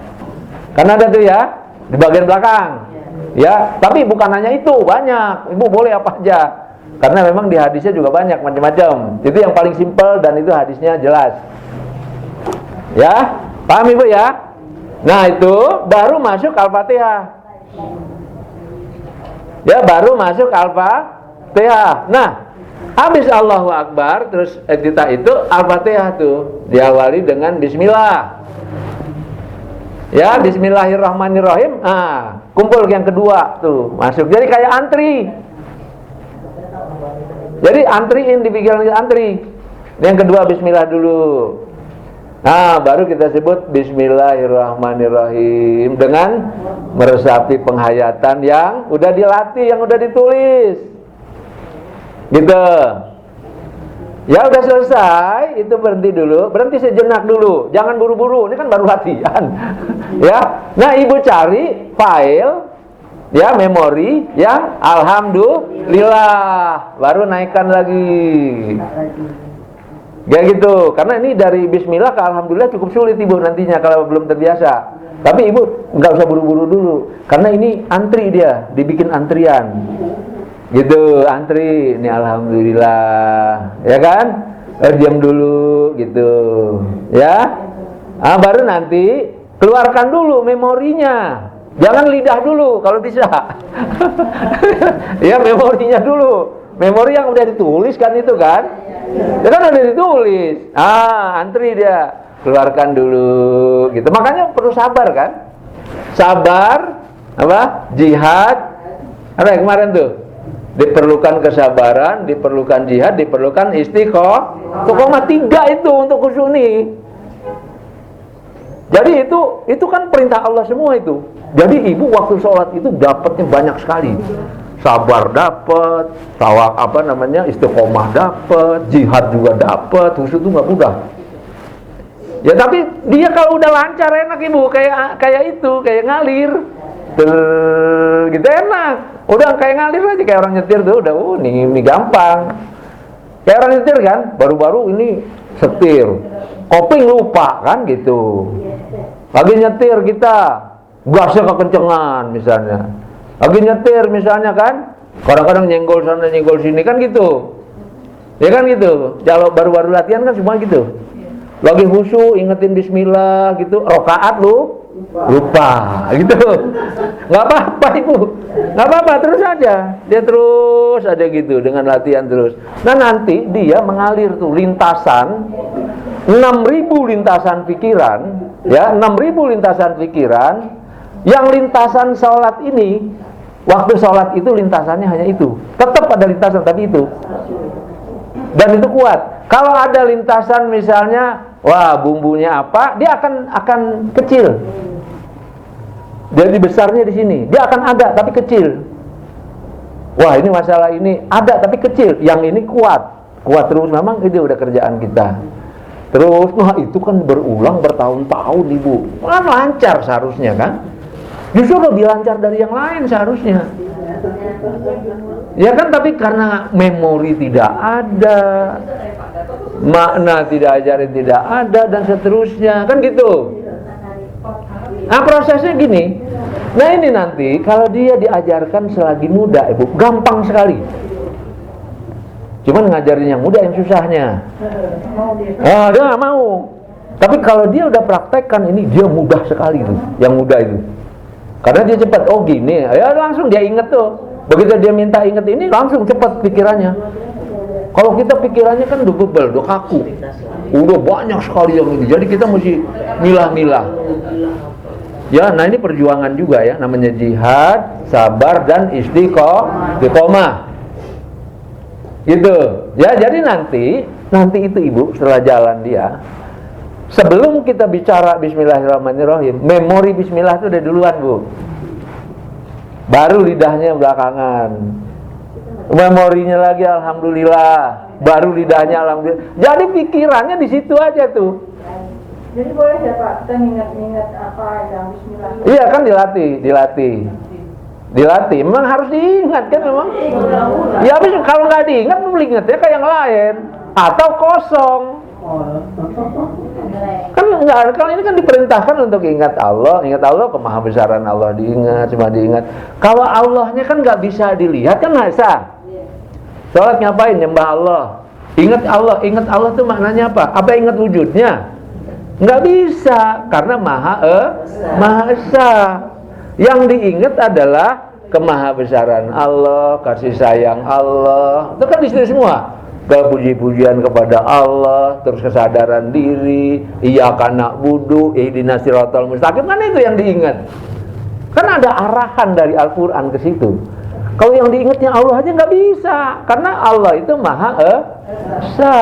Karena ada tuh ya di bagian belakang. Ya, tapi bukan hanya itu, banyak. Ibu boleh apa aja. Karena memang di hadisnya juga banyak macam-macam. Itu yang paling simple dan itu hadisnya jelas. Ya, paham Ibu ya? Nah itu baru masuk Al-Fatihah. Ya baru masuk Al-Fatihah. Nah, habis Allahu Akbar terus iftitah itu Al-Fatihah tuh diawali dengan Bismillah. Ya, Bismillahirrahmanirrahim. Kumpul yang kedua tuh masuk. Jadi kayak antri. Jadi antriin di pikiran kita antri. Yang kedua Bismillah dulu. Nah, baru kita sebut Bismillahirrahmanirrahim dengan meresapi penghayatan yang udah dilatih, yang udah ditulis. Gitu. Ya udah selesai, itu berhenti dulu, berhenti sejenak dulu. Jangan buru-buru, ini kan baru latihan. Ya. Nah, Ibu cari file ya memori yang alhamdulillah, baru naikkan lagi. Ya gitu, karena ini dari Bismillah ke Alhamdulillah cukup sulit Ibu nantinya kalau belum terbiasa. Tapi Ibu nggak usah buru-buru dulu, karena ini antri dia, dibikin antrian. Gitu, antri, ini Alhamdulillah, ya kan? Diam dulu, gitu, ya. Baru nanti keluarkan dulu memorinya, jangan lidah dulu kalau bisa. Ya memorinya dulu, memori yang udah ditulis kan itu kan? Ya kan udah ditulis. Antri dia, keluarkan dulu gitu. Makanya perlu sabar kan? Sabar apa? Jihad. Apa yang kemarin tuh? Diperlukan kesabaran, diperlukan jihad, diperlukan istiqomah. 3 itu untuk khusyuk nih. Jadi itu kan perintah Allah semua itu. Jadi Ibu waktu sholat itu dapatnya banyak sekali. Sabar dapat, istiqomah dapat, jihad juga dapat, khusyuk itu nggak mudah. Ya tapi dia kalau udah lancar enak Ibu, kayak itu, kayak ngalir, gitu enak. Udah kayak ngalir aja, kayak orang nyetir tuh, udah ini gampang. Kayak orang nyetir kan, baru-baru ini setir, kopling lupa kan gitu. Lagi nyetir kita, gasnya kekencengan misalnya. Lagi nyetir misalnya kan, kadang-kadang nyenggol sana nyenggol sini kan gitu. Ya kan gitu. Kalau baru-baru latihan kan semua gitu. Lagi khusyuk ingetin bismillah gitu, rakaat lu lupa gitu. Nggak apa-apa Ibu, nggak apa-apa, terus aja. Dia terus ada gitu dengan latihan terus. Nah nanti dia mengalir tuh lintasan 6.000 lintasan pikiran, ya 6.000 lintasan pikiran. Yang lintasan sholat ini, waktu sholat itu lintasannya hanya itu. Tetap ada lintasan tapi itu. Dan itu kuat. Kalau ada lintasan misalnya, wah bumbunya apa, dia akan kecil. Jadi besarnya di sini, dia akan ada tapi kecil. Wah ini masalah ini ada tapi kecil. Yang ini kuat terus. Memang itu udah kerjaan kita. Terus, nah itu kan berulang bertahun-tahun Ibu. Kan lancar seharusnya kan. Justru lebih lancar dari yang lain seharusnya. Ya kan, tapi karena memori tidak ada, makna tidak ajarin tidak ada, dan seterusnya, kan gitu. Nah prosesnya gini. Nah ini nanti kalau dia diajarkan selagi muda Ibu, gampang sekali. Cuman ngajarin yang muda yang susahnya. Dia nggak mau. Tapi kalau dia udah praktekkan ini, dia mudah sekali tuh, yang muda itu. Karena dia cepat, oh gini, ya langsung dia inget tuh. Begitu dia minta inget ini, langsung cepat pikirannya. Kalau kita pikirannya kan udah bebel, udah kaku, udah banyak sekali yang ini. Jadi kita mesti milah-milah. Ya, nah ini perjuangan juga ya, namanya jihad, sabar dan istiqomah. Gitu. Ya, jadi nanti itu Ibu setelah jalan dia. Sebelum kita bicara bismillahirrahmanirrahim, memori bismillah itu udah duluan Bu. Baru lidahnya belakangan. Memorinya lagi alhamdulillah, baru lidahnya alhamdulillah. Jadi pikirannya di situ aja tuh. Jadi boleh ya Pak, kita ingat-ingat apa yang bismillah. Iya kan dilatih. Memang harus diingat kan memang. Ya habis kalau nggak diingat, ingatnya kayak yang lain atau kosong. Kan enggak, kalau ini kan diperintahkan untuk ingat Allah, kemahabesaran Allah diingat, cuma diingat. Kalau Allahnya kan nggak bisa dilihat kan nggak sah. Sholat ngapain? Nyembah Allah. Ingat Allah tuh maknanya apa? Apa ingat wujudnya? Nggak bisa, karena Maha Esa. Yang diingat adalah kemahabesaran Allah, kasih sayang Allah. Itu kan di situ semua. Puji-pujian kepada Allah, terus kesadaran diri, iyyaka na'budu, ihdinas siratal mustaqim, kan itu yang diingat. Kan ada arahan dari Al-Qur'an ke situ. Kalau yang diingatnya Allah aja nggak bisa, karena Allah itu Maha Esa.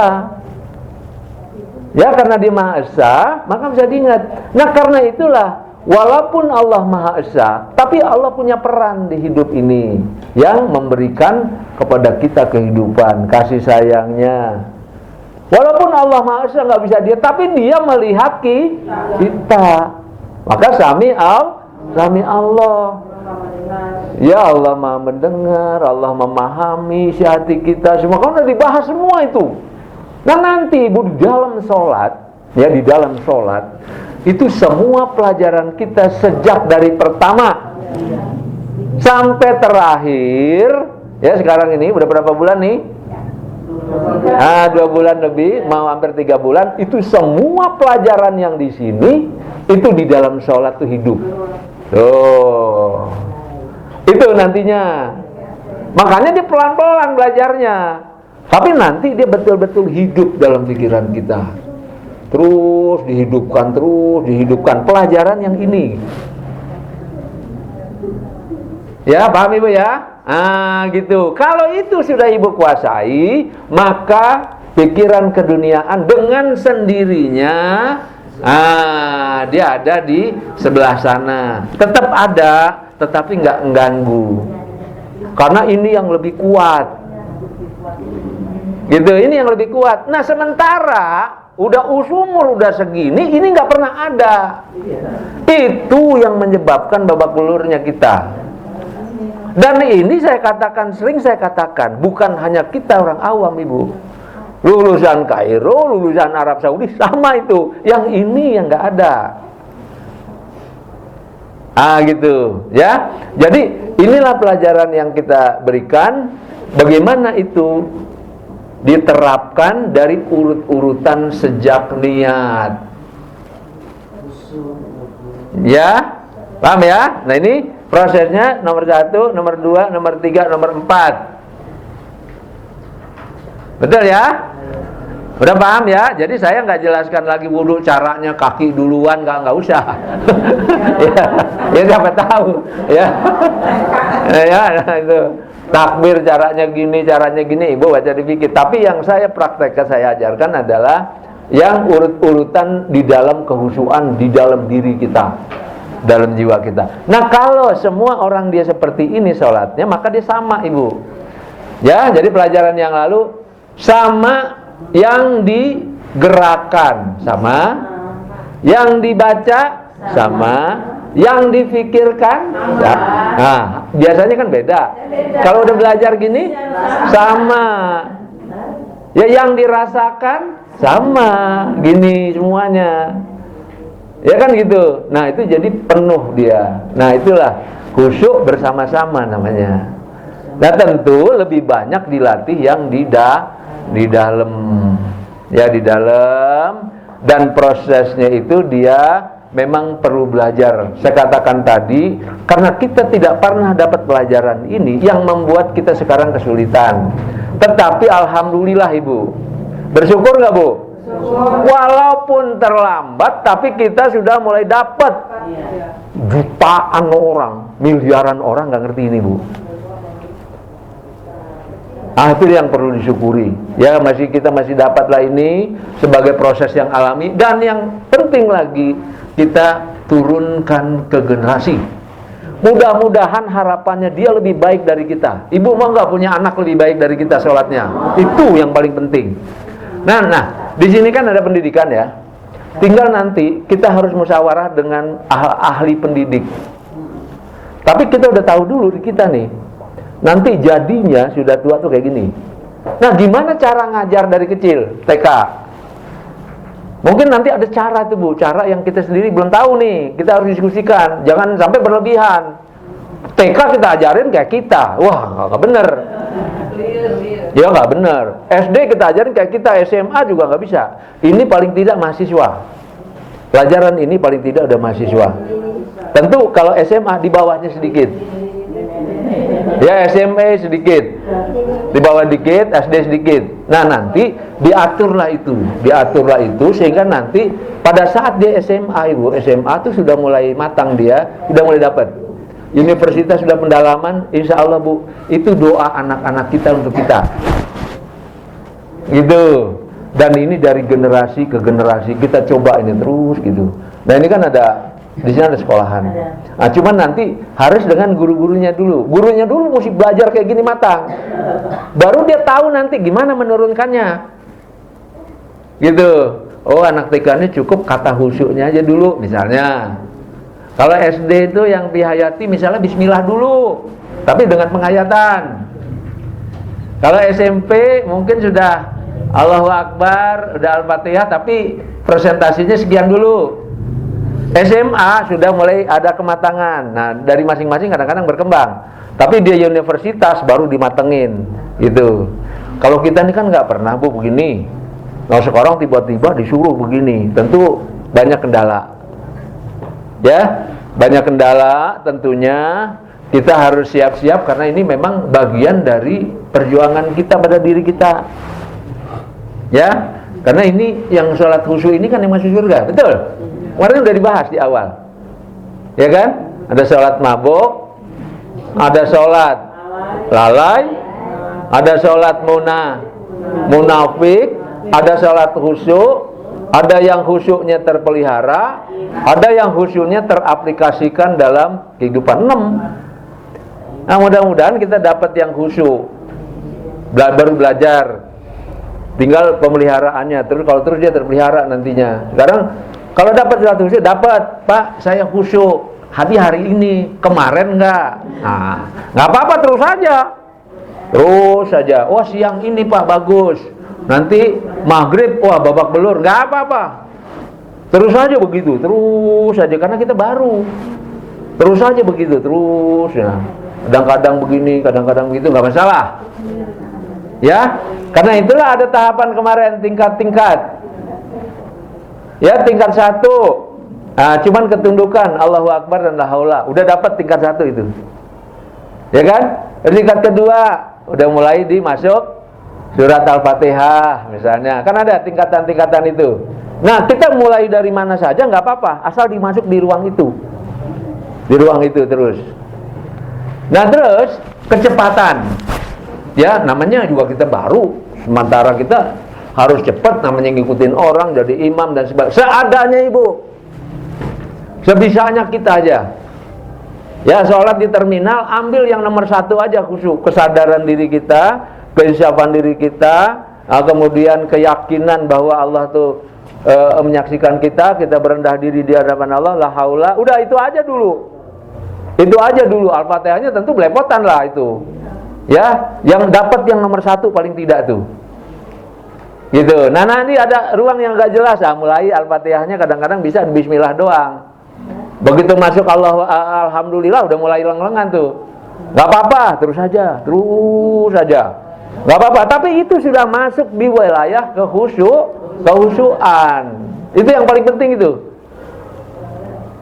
Ya, karena dia Maha Esa, maka bisa diingat. Nah, karena itulah walaupun Allah Maha Esa, tapi Allah punya peran di hidup ini yang memberikan kepada kita kehidupan, kasih sayangnya. Walaupun Allah Maha Esa nggak bisa dia, tapi dia melihat kita. Maka sami Allah. Ya Allah Maha mendengar, Allah memahami isi hati kita. Semua kan udah dibahas semua itu. Nah nanti Ibu di dalam sholat, itu semua pelajaran kita sejak dari pertama sampai terakhir. Ya sekarang ini udah berapa bulan nih? 2 bulan lebih, mau hampir 3 bulan. Itu semua pelajaran yang di sini itu di dalam sholat tuh hidup. Tuh, itu nantinya. Makanya dia pelan-pelan belajarnya, tapi nanti dia betul-betul hidup dalam pikiran kita. Terus dihidupkan pelajaran yang ini. Ya, paham Ibu ya? Gitu. Kalau itu sudah Ibu kuasai, maka pikiran keduniaan dengan sendirinya dia ada di sebelah sana. Tetap ada, tetapi nggak mengganggu. Karena ini yang lebih kuat. Gitu, ini yang lebih kuat. Nah, sementara udah umur udah segini, ini nggak pernah ada. Itu yang menyebabkan babak belurnya kita. Dan ini sering saya katakan, bukan hanya kita orang awam Ibu, lulusan Kairo, lulusan Arab Saudi, sama itu. Yang ini yang nggak ada. Gitu ya. Jadi inilah pelajaran yang kita berikan, bagaimana itu diterapkan dari urut-urutan sejak niat. Ya, paham ya? Nah ini prosesnya nomor 1, nomor 2, nomor 3, nomor 4. Betul ya? Udah paham ya? Jadi saya nggak jelaskan lagi wudhu caranya kaki duluan, nggak usah. ya siapa tahu ya. Ya itu takbir caranya gini, ibu baca di fikih. Tapi yang saya praktekkan, saya ajarkan adalah yang urut-urutan di dalam kehusuan di dalam diri kita, dalam jiwa kita. Nah kalau semua orang dia seperti ini sholatnya, maka dia sama ibu. Ya, jadi pelajaran yang lalu sama, yang digerakkan sama, yang dibaca sama, yang difikirkan sama. Nah, biasanya kan beda. Kalau udah belajar gini sama. Ya yang dirasakan sama, gini semuanya. Ya kan gitu. Nah, itu jadi penuh dia. Nah, itulah khusyuk bersama-sama namanya. Nah, tentu lebih banyak dilatih yang di dalam, ya di dalam, dan prosesnya itu dia memang perlu belajar. Saya katakan tadi, karena kita tidak pernah dapat pelajaran ini yang membuat kita sekarang kesulitan. Tetapi alhamdulillah ibu, bersyukur nggak bu? Walaupun terlambat, tapi kita sudah mulai dapat. Jutaan orang, miliaran orang nggak ngerti ini bu. Itu yang perlu disyukuri. Ya, kita masih dapatlah ini sebagai proses yang alami. Dan yang penting lagi, kita turunkan ke generasi. Mudah-mudahan harapannya dia lebih baik dari kita. Ibu mau nggak punya anak lebih baik dari kita sholatnya? Itu yang paling penting. Nah, di sini kan ada pendidikan ya. Tinggal nanti kita harus musyawarah dengan ahli pendidik. Tapi kita udah tahu dulu di kita nih. Nanti jadinya sudah tua tuh kayak gini. Nah, gimana cara ngajar dari kecil TK? Mungkin nanti ada cara tuh bu, cara yang kita sendiri belum tahu nih. Kita harus diskusikan, jangan sampai berlebihan. TK kita ajarin kayak kita, wah nggak bener. Ya nggak bener. SD kita ajarin kayak kita, SMA juga nggak bisa. Ini paling tidak mahasiswa. Pelajaran ini paling tidak udah mahasiswa. Tentu kalau SMA di bawahnya sedikit. Ya SMP sedikit, di bawah dikit, SD sedikit. Nah nanti diaturlah itu sehingga nanti pada saat dia SMA ibu, SMA tuh sudah mulai matang dia, sudah mulai dapat. Universitas sudah pendalaman, insya Allah bu, itu doa anak-anak kita untuk kita. Gitu. Dan ini dari generasi ke generasi kita coba ini terus gitu. Nah ini kan ada. Di sini ada sekolahan. Nah, cuman nanti harus dengan guru-gurunya dulu. Gurunya dulu mesti belajar kayak gini matang. Baru dia tahu nanti gimana menurunkannya. Gitu. Oh, anak TK ini cukup kata khusyuknya aja dulu misalnya. Kalau SD itu yang dihayati misalnya bismillah dulu, tapi dengan penghayatan. Kalau SMP mungkin sudah Allahu Akbar, udah Al-Fatihah tapi presentasinya sekian dulu. SMA sudah mulai ada kematangan. Nah, dari masing-masing kadang-kadang berkembang. Tapi dia universitas baru dimatengin, gitu. Kalau kita ini kan nggak pernah bu begini. Nah sekarang tiba-tiba disuruh begini, tentu banyak kendala. Ya, banyak kendala. Tentunya kita harus siap-siap karena ini memang bagian dari perjuangan kita pada diri kita. Ya, karena ini yang sholat khusyuk ini kan yang masuk surga, betul? Kemarin udah dibahas di awal, ya kan? Ada sholat mabuk, ada sholat lalai, ada sholat munafik, ada sholat khusyuk, ada yang khusyuknya terpelihara, ada yang khusyuknya teraplikasikan dalam kehidupan. 6. Nah mudah-mudahan kita dapat yang khusyuk, baru belajar, tinggal pemeliharaannya. Terus kalau terus dia terpelihara nantinya. Sekarang kalau dapat satu khusyuk, dapat, Pak, saya khusyuk. Hari ini, kemarin enggak. Nah, enggak apa-apa terus saja. Oh, siang ini Pak bagus. Nanti maghrib, wah babak belur, nggak apa-apa. Terus aja begitu, terus aja, karena kita baru. Terus aja begitu, terus ya. Kadang-kadang begini, kadang-kadang begitu, nggak masalah. Ya, karena itulah ada tahapan kemarin, tingkat-tingkat. Ya, tingkat 1. Nah, cuman ketundukan Allahu Akbar dan la haula. Udah dapat tingkat 1 itu. Ya kan? Tingkat kedua udah mulai dimasuk surat Al-Fatihah misalnya. Kan ada tingkatan-tingkatan itu. Nah, kita mulai dari mana saja nggak apa-apa, asal dimasuk di ruang itu. Di ruang itu terus. Nah, terus kecepatan. Ya, namanya juga kita baru. Sementara kita harus cepat, namanya ngikutin orang, jadi imam dan sebagainya. Seadanya, Ibu. Sebisanya kita aja. Ya, sholat di terminal, ambil yang nomor 1 aja, khusyuk. Kesadaran diri kita, keinsyafan diri kita, kemudian keyakinan bahwa Allah tuh menyaksikan kita berendah diri di hadapan Allah, la haula. Udah, itu aja dulu. Itu aja dulu. Al-Fatihahnya tentu belepotan lah itu. Ya, yang dapat yang nomor 1 paling tidak tuh. Gitu. Nah, nanti ada ruang yang gak jelas, mulai Al-Fatihahnya kadang-kadang bisa bismillah doang. Begitu masuk alhamdulillah udah mulai leng-lengan tuh. Gak apa-apa, terus saja. Gak apa-apa, tapi itu sudah masuk di wilayah kehusyuan. Itu yang paling penting itu.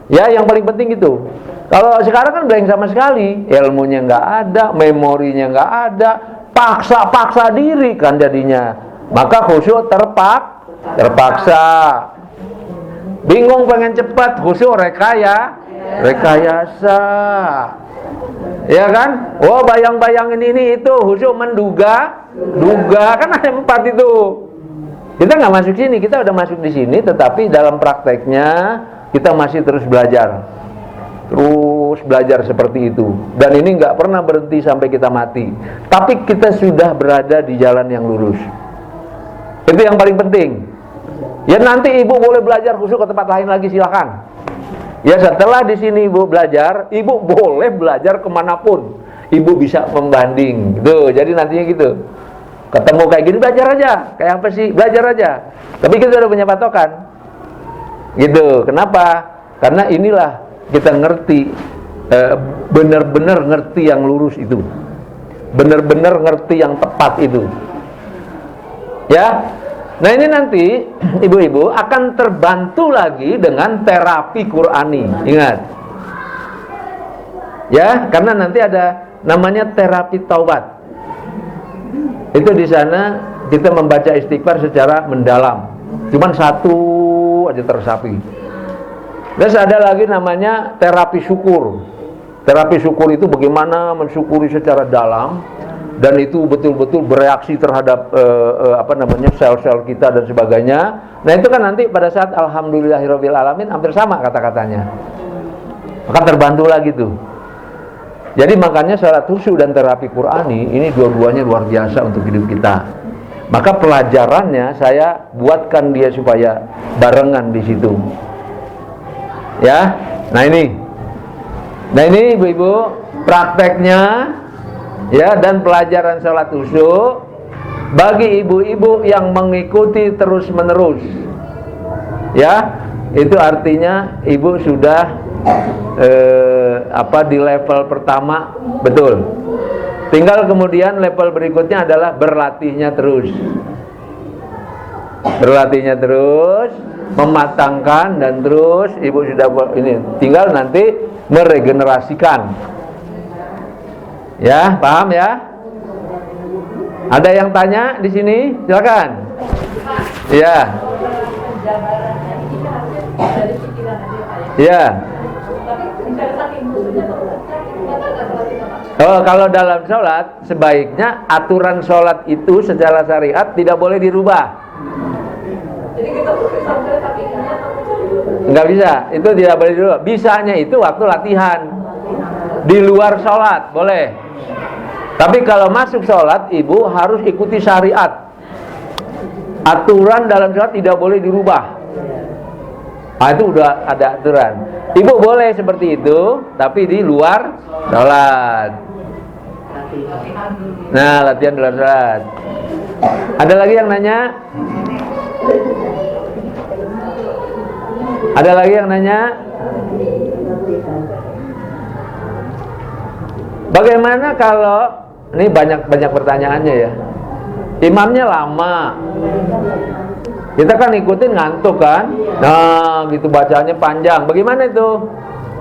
Ya, yang paling penting itu. Kalau sekarang kan blank sama sekali, ilmunya nggak ada, memorinya nggak ada, paksa diri kan jadinya. Maka khusyuk terpaksa. Bingung pengen cepat, khusyuk rekayasa. Ya kan? Oh, bayang-bayangin ini itu, khusyuk duga kan ada 4 itu. Kita nggak masuk sini, kita udah masuk di sini, tetapi dalam prakteknya kita masih terus belajar seperti itu. Dan ini nggak pernah berhenti sampai kita mati. Tapi kita sudah berada di jalan yang lurus. Itu yang paling penting. Ya, nanti Ibu boleh belajar khusyuk ke tempat lain lagi, silakan. Ya, setelah di sini Ibu belajar, Ibu boleh belajar kemanapun. Ibu bisa membanding, gitu. Jadi nantinya gitu. Ketemu kayak gini, belajar aja. Kayak apa sih? Belajar aja. Tapi kita udah punya patokan. Gitu. Kenapa? Karena inilah kita ngerti, benar-benar ngerti yang lurus itu. Benar-benar ngerti yang tepat itu. Ya. Nah, ini nanti ibu-ibu akan terbantu lagi dengan terapi Qur'ani. Ingat. Ya, karena nanti ada namanya terapi taubat. Itu di sana kita membaca istighfar secara mendalam. Cuman 1 aja teresapi. Terus ada lagi namanya terapi syukur. Terapi syukur itu bagaimana mensyukuri secara dalam. Dan itu betul-betul bereaksi terhadap sel-sel kita dan sebagainya. Nah, itu kan nanti pada saat alhamdulillahirabbil alamin hampir sama kata-katanya. Akan terbantu lagi tuh. Jadi makanya salat khusyuk dan terapi Qur'ani ini dua-duanya luar biasa untuk hidup kita. Maka pelajarannya saya buatkan dia supaya barengan di situ. Ya. Nah, ini ibu-ibu prakteknya. Ya, dan pelajaran sholat khusyuk bagi ibu-ibu yang mengikuti terus-menerus. Ya, itu artinya ibu sudah di level pertama, betul. Tinggal kemudian level berikutnya adalah berlatihnya terus. Berlatihnya terus, mematangkan dan terus ibu sudah ini tinggal nanti meregenerasikan. Ya, paham ya? Ada yang tanya di sini? Silakan. Ya. Ya. Oh, kalau dalam sholat sebaiknya aturan sholat itu secara syariat tidak boleh dirubah. Nggak bisa, itu tidak boleh dirubah. Bisanya itu waktu latihan. Di luar sholat boleh. Tapi kalau masuk sholat, ibu harus ikuti syariat. Aturan dalam sholat tidak boleh dirubah. Nah, itu udah ada aturan. Ibu boleh seperti itu, tapi di luar sholat. Nah, latihan di luar sholat. Ada lagi yang nanya? Ada lagi yang nanya? Bagaimana kalau ini banyak pertanyaannya ya. Imamnya lama, kita kan ikutin ngantuk kan? Nah, gitu bacanya panjang. Bagaimana itu?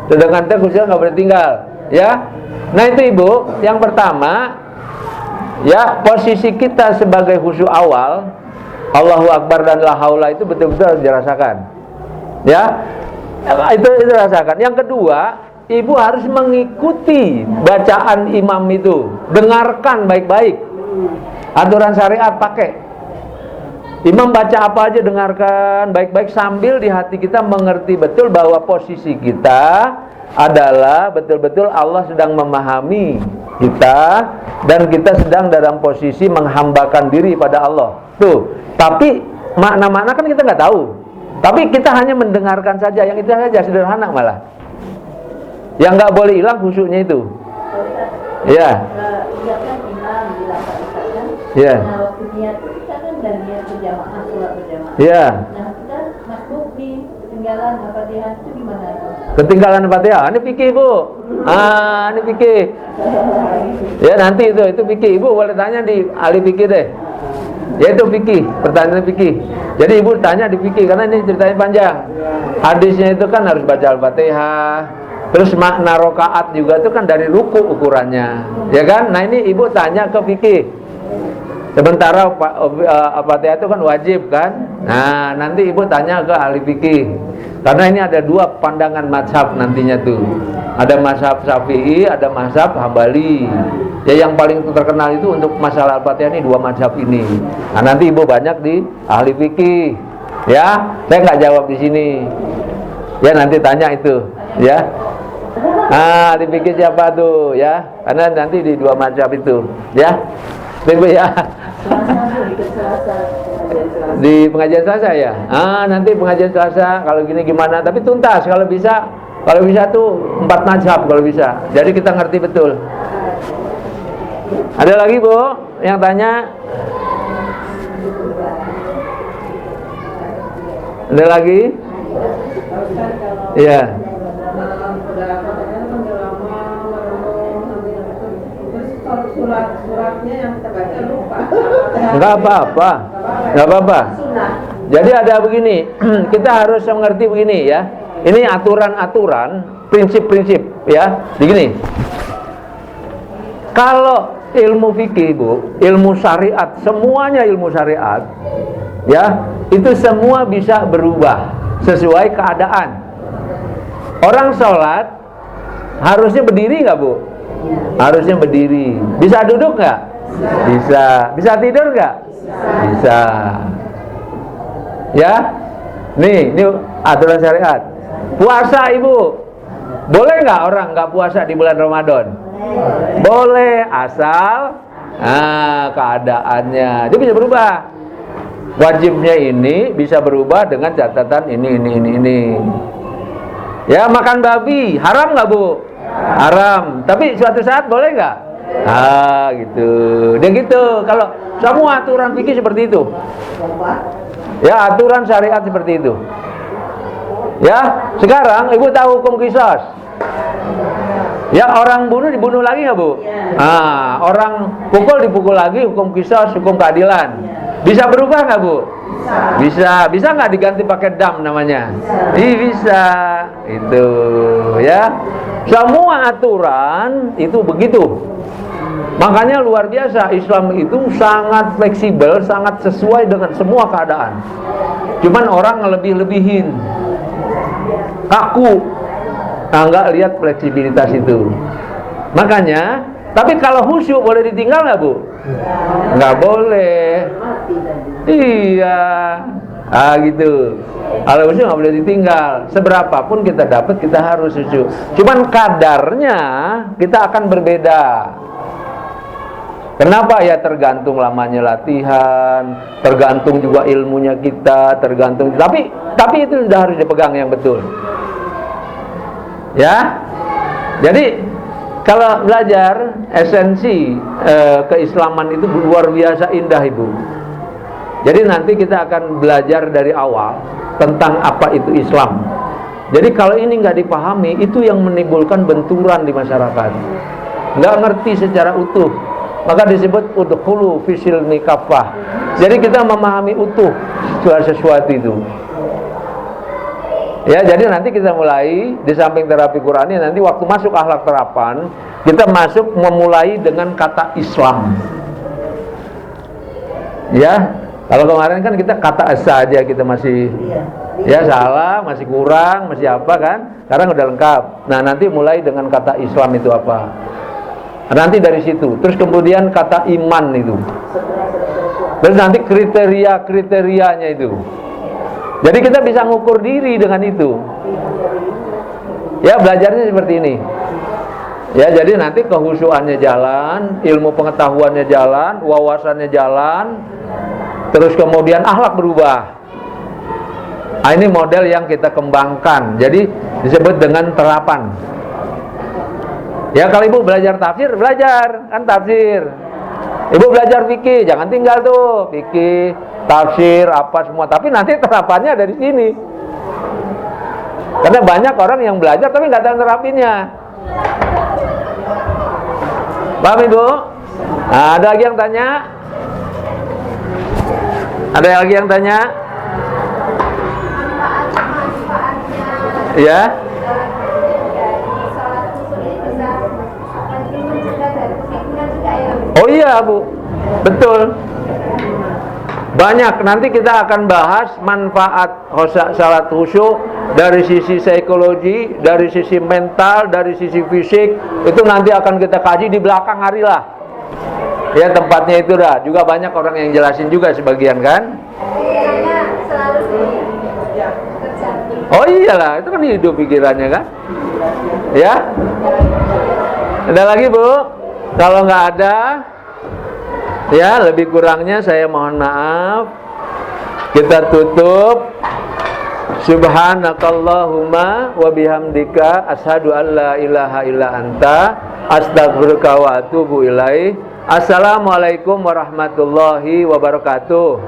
Sedangkan khusyuk nggak boleh tinggal, ya? Nah itu ibu, yang pertama, ya posisi kita sebagai khusyuk awal, Allahu Akbar dan la haula itu betul-betul harus dirasakan, ya? Itu rasakan. Yang kedua, ibu harus mengikuti bacaan imam itu, dengarkan baik-baik. Aturan syariat pakai. Imam baca apa aja dengarkan baik-baik sambil di hati kita mengerti betul bahwa posisi kita adalah betul-betul Allah sedang memahami kita dan kita sedang dalam posisi menghambakan diri pada Allah. Tuh. Tapi makna-makna kan kita nggak tahu. Tapi kita hanya mendengarkan saja, yang itu saja sederhana malah. Yang nggak boleh hilang khusyuknya itu. Ya. Kan imam dilaksanakan. Ya. Nah waktu niat itu kita kan dan niat berjamaah, sholat berjamaah. Ya. Nah kita masbuk nih ketinggalan Al-Fatihah itu gimana? Ketinggalan Fatihah, ini fikih bu. Ini fikih. Ya nanti itu fikih. Ibu boleh tanya di ahli fikih deh. Ya itu fikih, pertanyaan fikih. Jadi ibu tanya di fikih karena ini ceritanya panjang. Hadisnya itu kan harus baca Al-Fatihah. Terus makna rokaat juga itu kan dari ruku ukurannya, ya kan? Nah ini ibu tanya ke fikih. Sementara Al-Fatihah itu kan wajib kan? Nah nanti ibu tanya ke ahli fikih. Karena ini ada dua pandangan mazhab nantinya tuh. Ada mazhab Syafi'i, ada mazhab Hambali. Ya yang paling terkenal itu untuk masalah Al-Fatihah ini dua mazhab ini. Nah nanti ibu banyak di ahli fikih. Ya, saya nggak jawab di sini. Ya nanti tanya itu, ya. Ahli fikih siapa tuh, ya? Karena nanti di dua mazhab itu, ya. Ibu ya. Di pengajian Selasa ya. Nanti pengajian Selasa kalau gini gimana? Tapi tuntas kalau bisa tuh 4 mazhab kalau bisa. Jadi kita ngerti betul. Ada lagi bu yang tanya? Ada lagi? Iya. Suratnya yang kita baca lupa. Enggak apa-apa. Jadi ada begini, kita harus mengerti begini ya. Ini aturan-aturan, prinsip-prinsip ya. Begini. Kalau ilmu fikih bu, ilmu syariat, semuanya ilmu syariat, ya itu semua bisa berubah sesuai keadaan. Orang sholat harusnya berdiri nggak bu? Harusnya berdiri. Bisa duduk nggak? Bisa. Bisa tidur nggak? Bisa. Ya, ini aturan syariat. Puasa ibu, boleh nggak orang nggak puasa di bulan Ramadan? Boleh, asal keadaannya dia bisa berubah. Wajibnya ini bisa berubah dengan catatan ini. Ya, makan babi haram nggak bu? Haram. Tapi suatu saat boleh nggak? Gitu. Dia gitu. Kalau semua aturan fikih seperti itu. Ya, aturan syariat seperti itu. Ya, sekarang ibu tahu hukum qisas. Ya, orang bunuh dibunuh lagi nggak bu? Orang pukul dipukul lagi, hukum qisas, hukum keadilan. Bisa berubah nggak bu? Bisa. Bisa nggak diganti pakai dam namanya? Bisa. Itu ya. Semua aturan itu begitu. Makanya luar biasa, Islam itu sangat fleksibel, sangat sesuai dengan semua keadaan. Cuman orang ngelebih-lebihin, kaku, nggak lihat fleksibilitas itu. Makanya, tapi kalau khusyuk boleh ditinggal nggak bu? Nggak boleh. Iya. Gitu. Kalau khusyuk nggak boleh ditinggal. Seberapapun kita dapat, kita harus khusyuk. Cuman kadarnya kita akan berbeda. Kenapa ya? Tergantung lamanya latihan, tergantung juga ilmunya kita, tergantung. Tapi itu sudah harus dipegang yang betul. Ya. Jadi Kalau belajar esensi keislaman itu luar biasa indah, Ibu. Jadi nanti kita akan belajar dari awal tentang apa itu Islam. Jadi kalau ini nggak dipahami, itu yang menimbulkan benturan di masyarakat. Nggak ngerti secara utuh, maka disebut udkhulu fisil nikafah. Jadi kita memahami utuh sesuatu itu. Ya, jadi nanti kita mulai di samping terapi Qurani, nanti waktu masuk akhlak terapan, kita masuk memulai dengan kata Islam. Ya. Kalau kemarin kan kita kata asa aja, kita masih ya salah, masih kurang, masih apa kan? Sekarang udah lengkap. Nah, nanti mulai dengan kata Islam itu apa? Nanti dari situ. Terus kemudian kata iman itu. Terus nanti kriteria-kriterianya itu. Jadi kita bisa ngukur diri dengan itu. Ya, belajarnya seperti ini. Ya, jadi nanti kehusuannya jalan, ilmu pengetahuannya jalan, wawasannya jalan. Terus kemudian akhlak berubah. Nah, ini model yang kita kembangkan. Jadi disebut dengan terapan. Ya, kalau Ibu belajar tafsir, belajar kan tafsir. Ibu belajar fikih, jangan tinggal tuh fikih, tafsir apa semua. Tapi nanti terapannya dari sini. Karena banyak orang yang belajar tapi nggak tahu terapinnya. Paham, Ibu? Nah, ada lagi yang tanya? Ada lagi yang tanya? Ya? Oh iya, Bu. Betul. Banyak, nanti kita akan bahas manfaat salat khusyuk dari sisi psikologi, dari sisi mental, dari sisi fisik. Itu nanti akan kita kaji di belakang hari lah. Ya, tempatnya itu dah. Juga banyak orang yang jelasin juga sebagian kan. Oh iyalah, itu kan hidup pikirannya kan. Ya. Ada lagi, Bu? Kalau nggak ada, ya lebih kurangnya saya mohon maaf. Kita tutup. Subhanakallahumma wa bihamdika asyhadu an la ilaha illa anta astaghfiruka wa atubu ilaik. Assalamualaikum warahmatullahi wabarakatuh.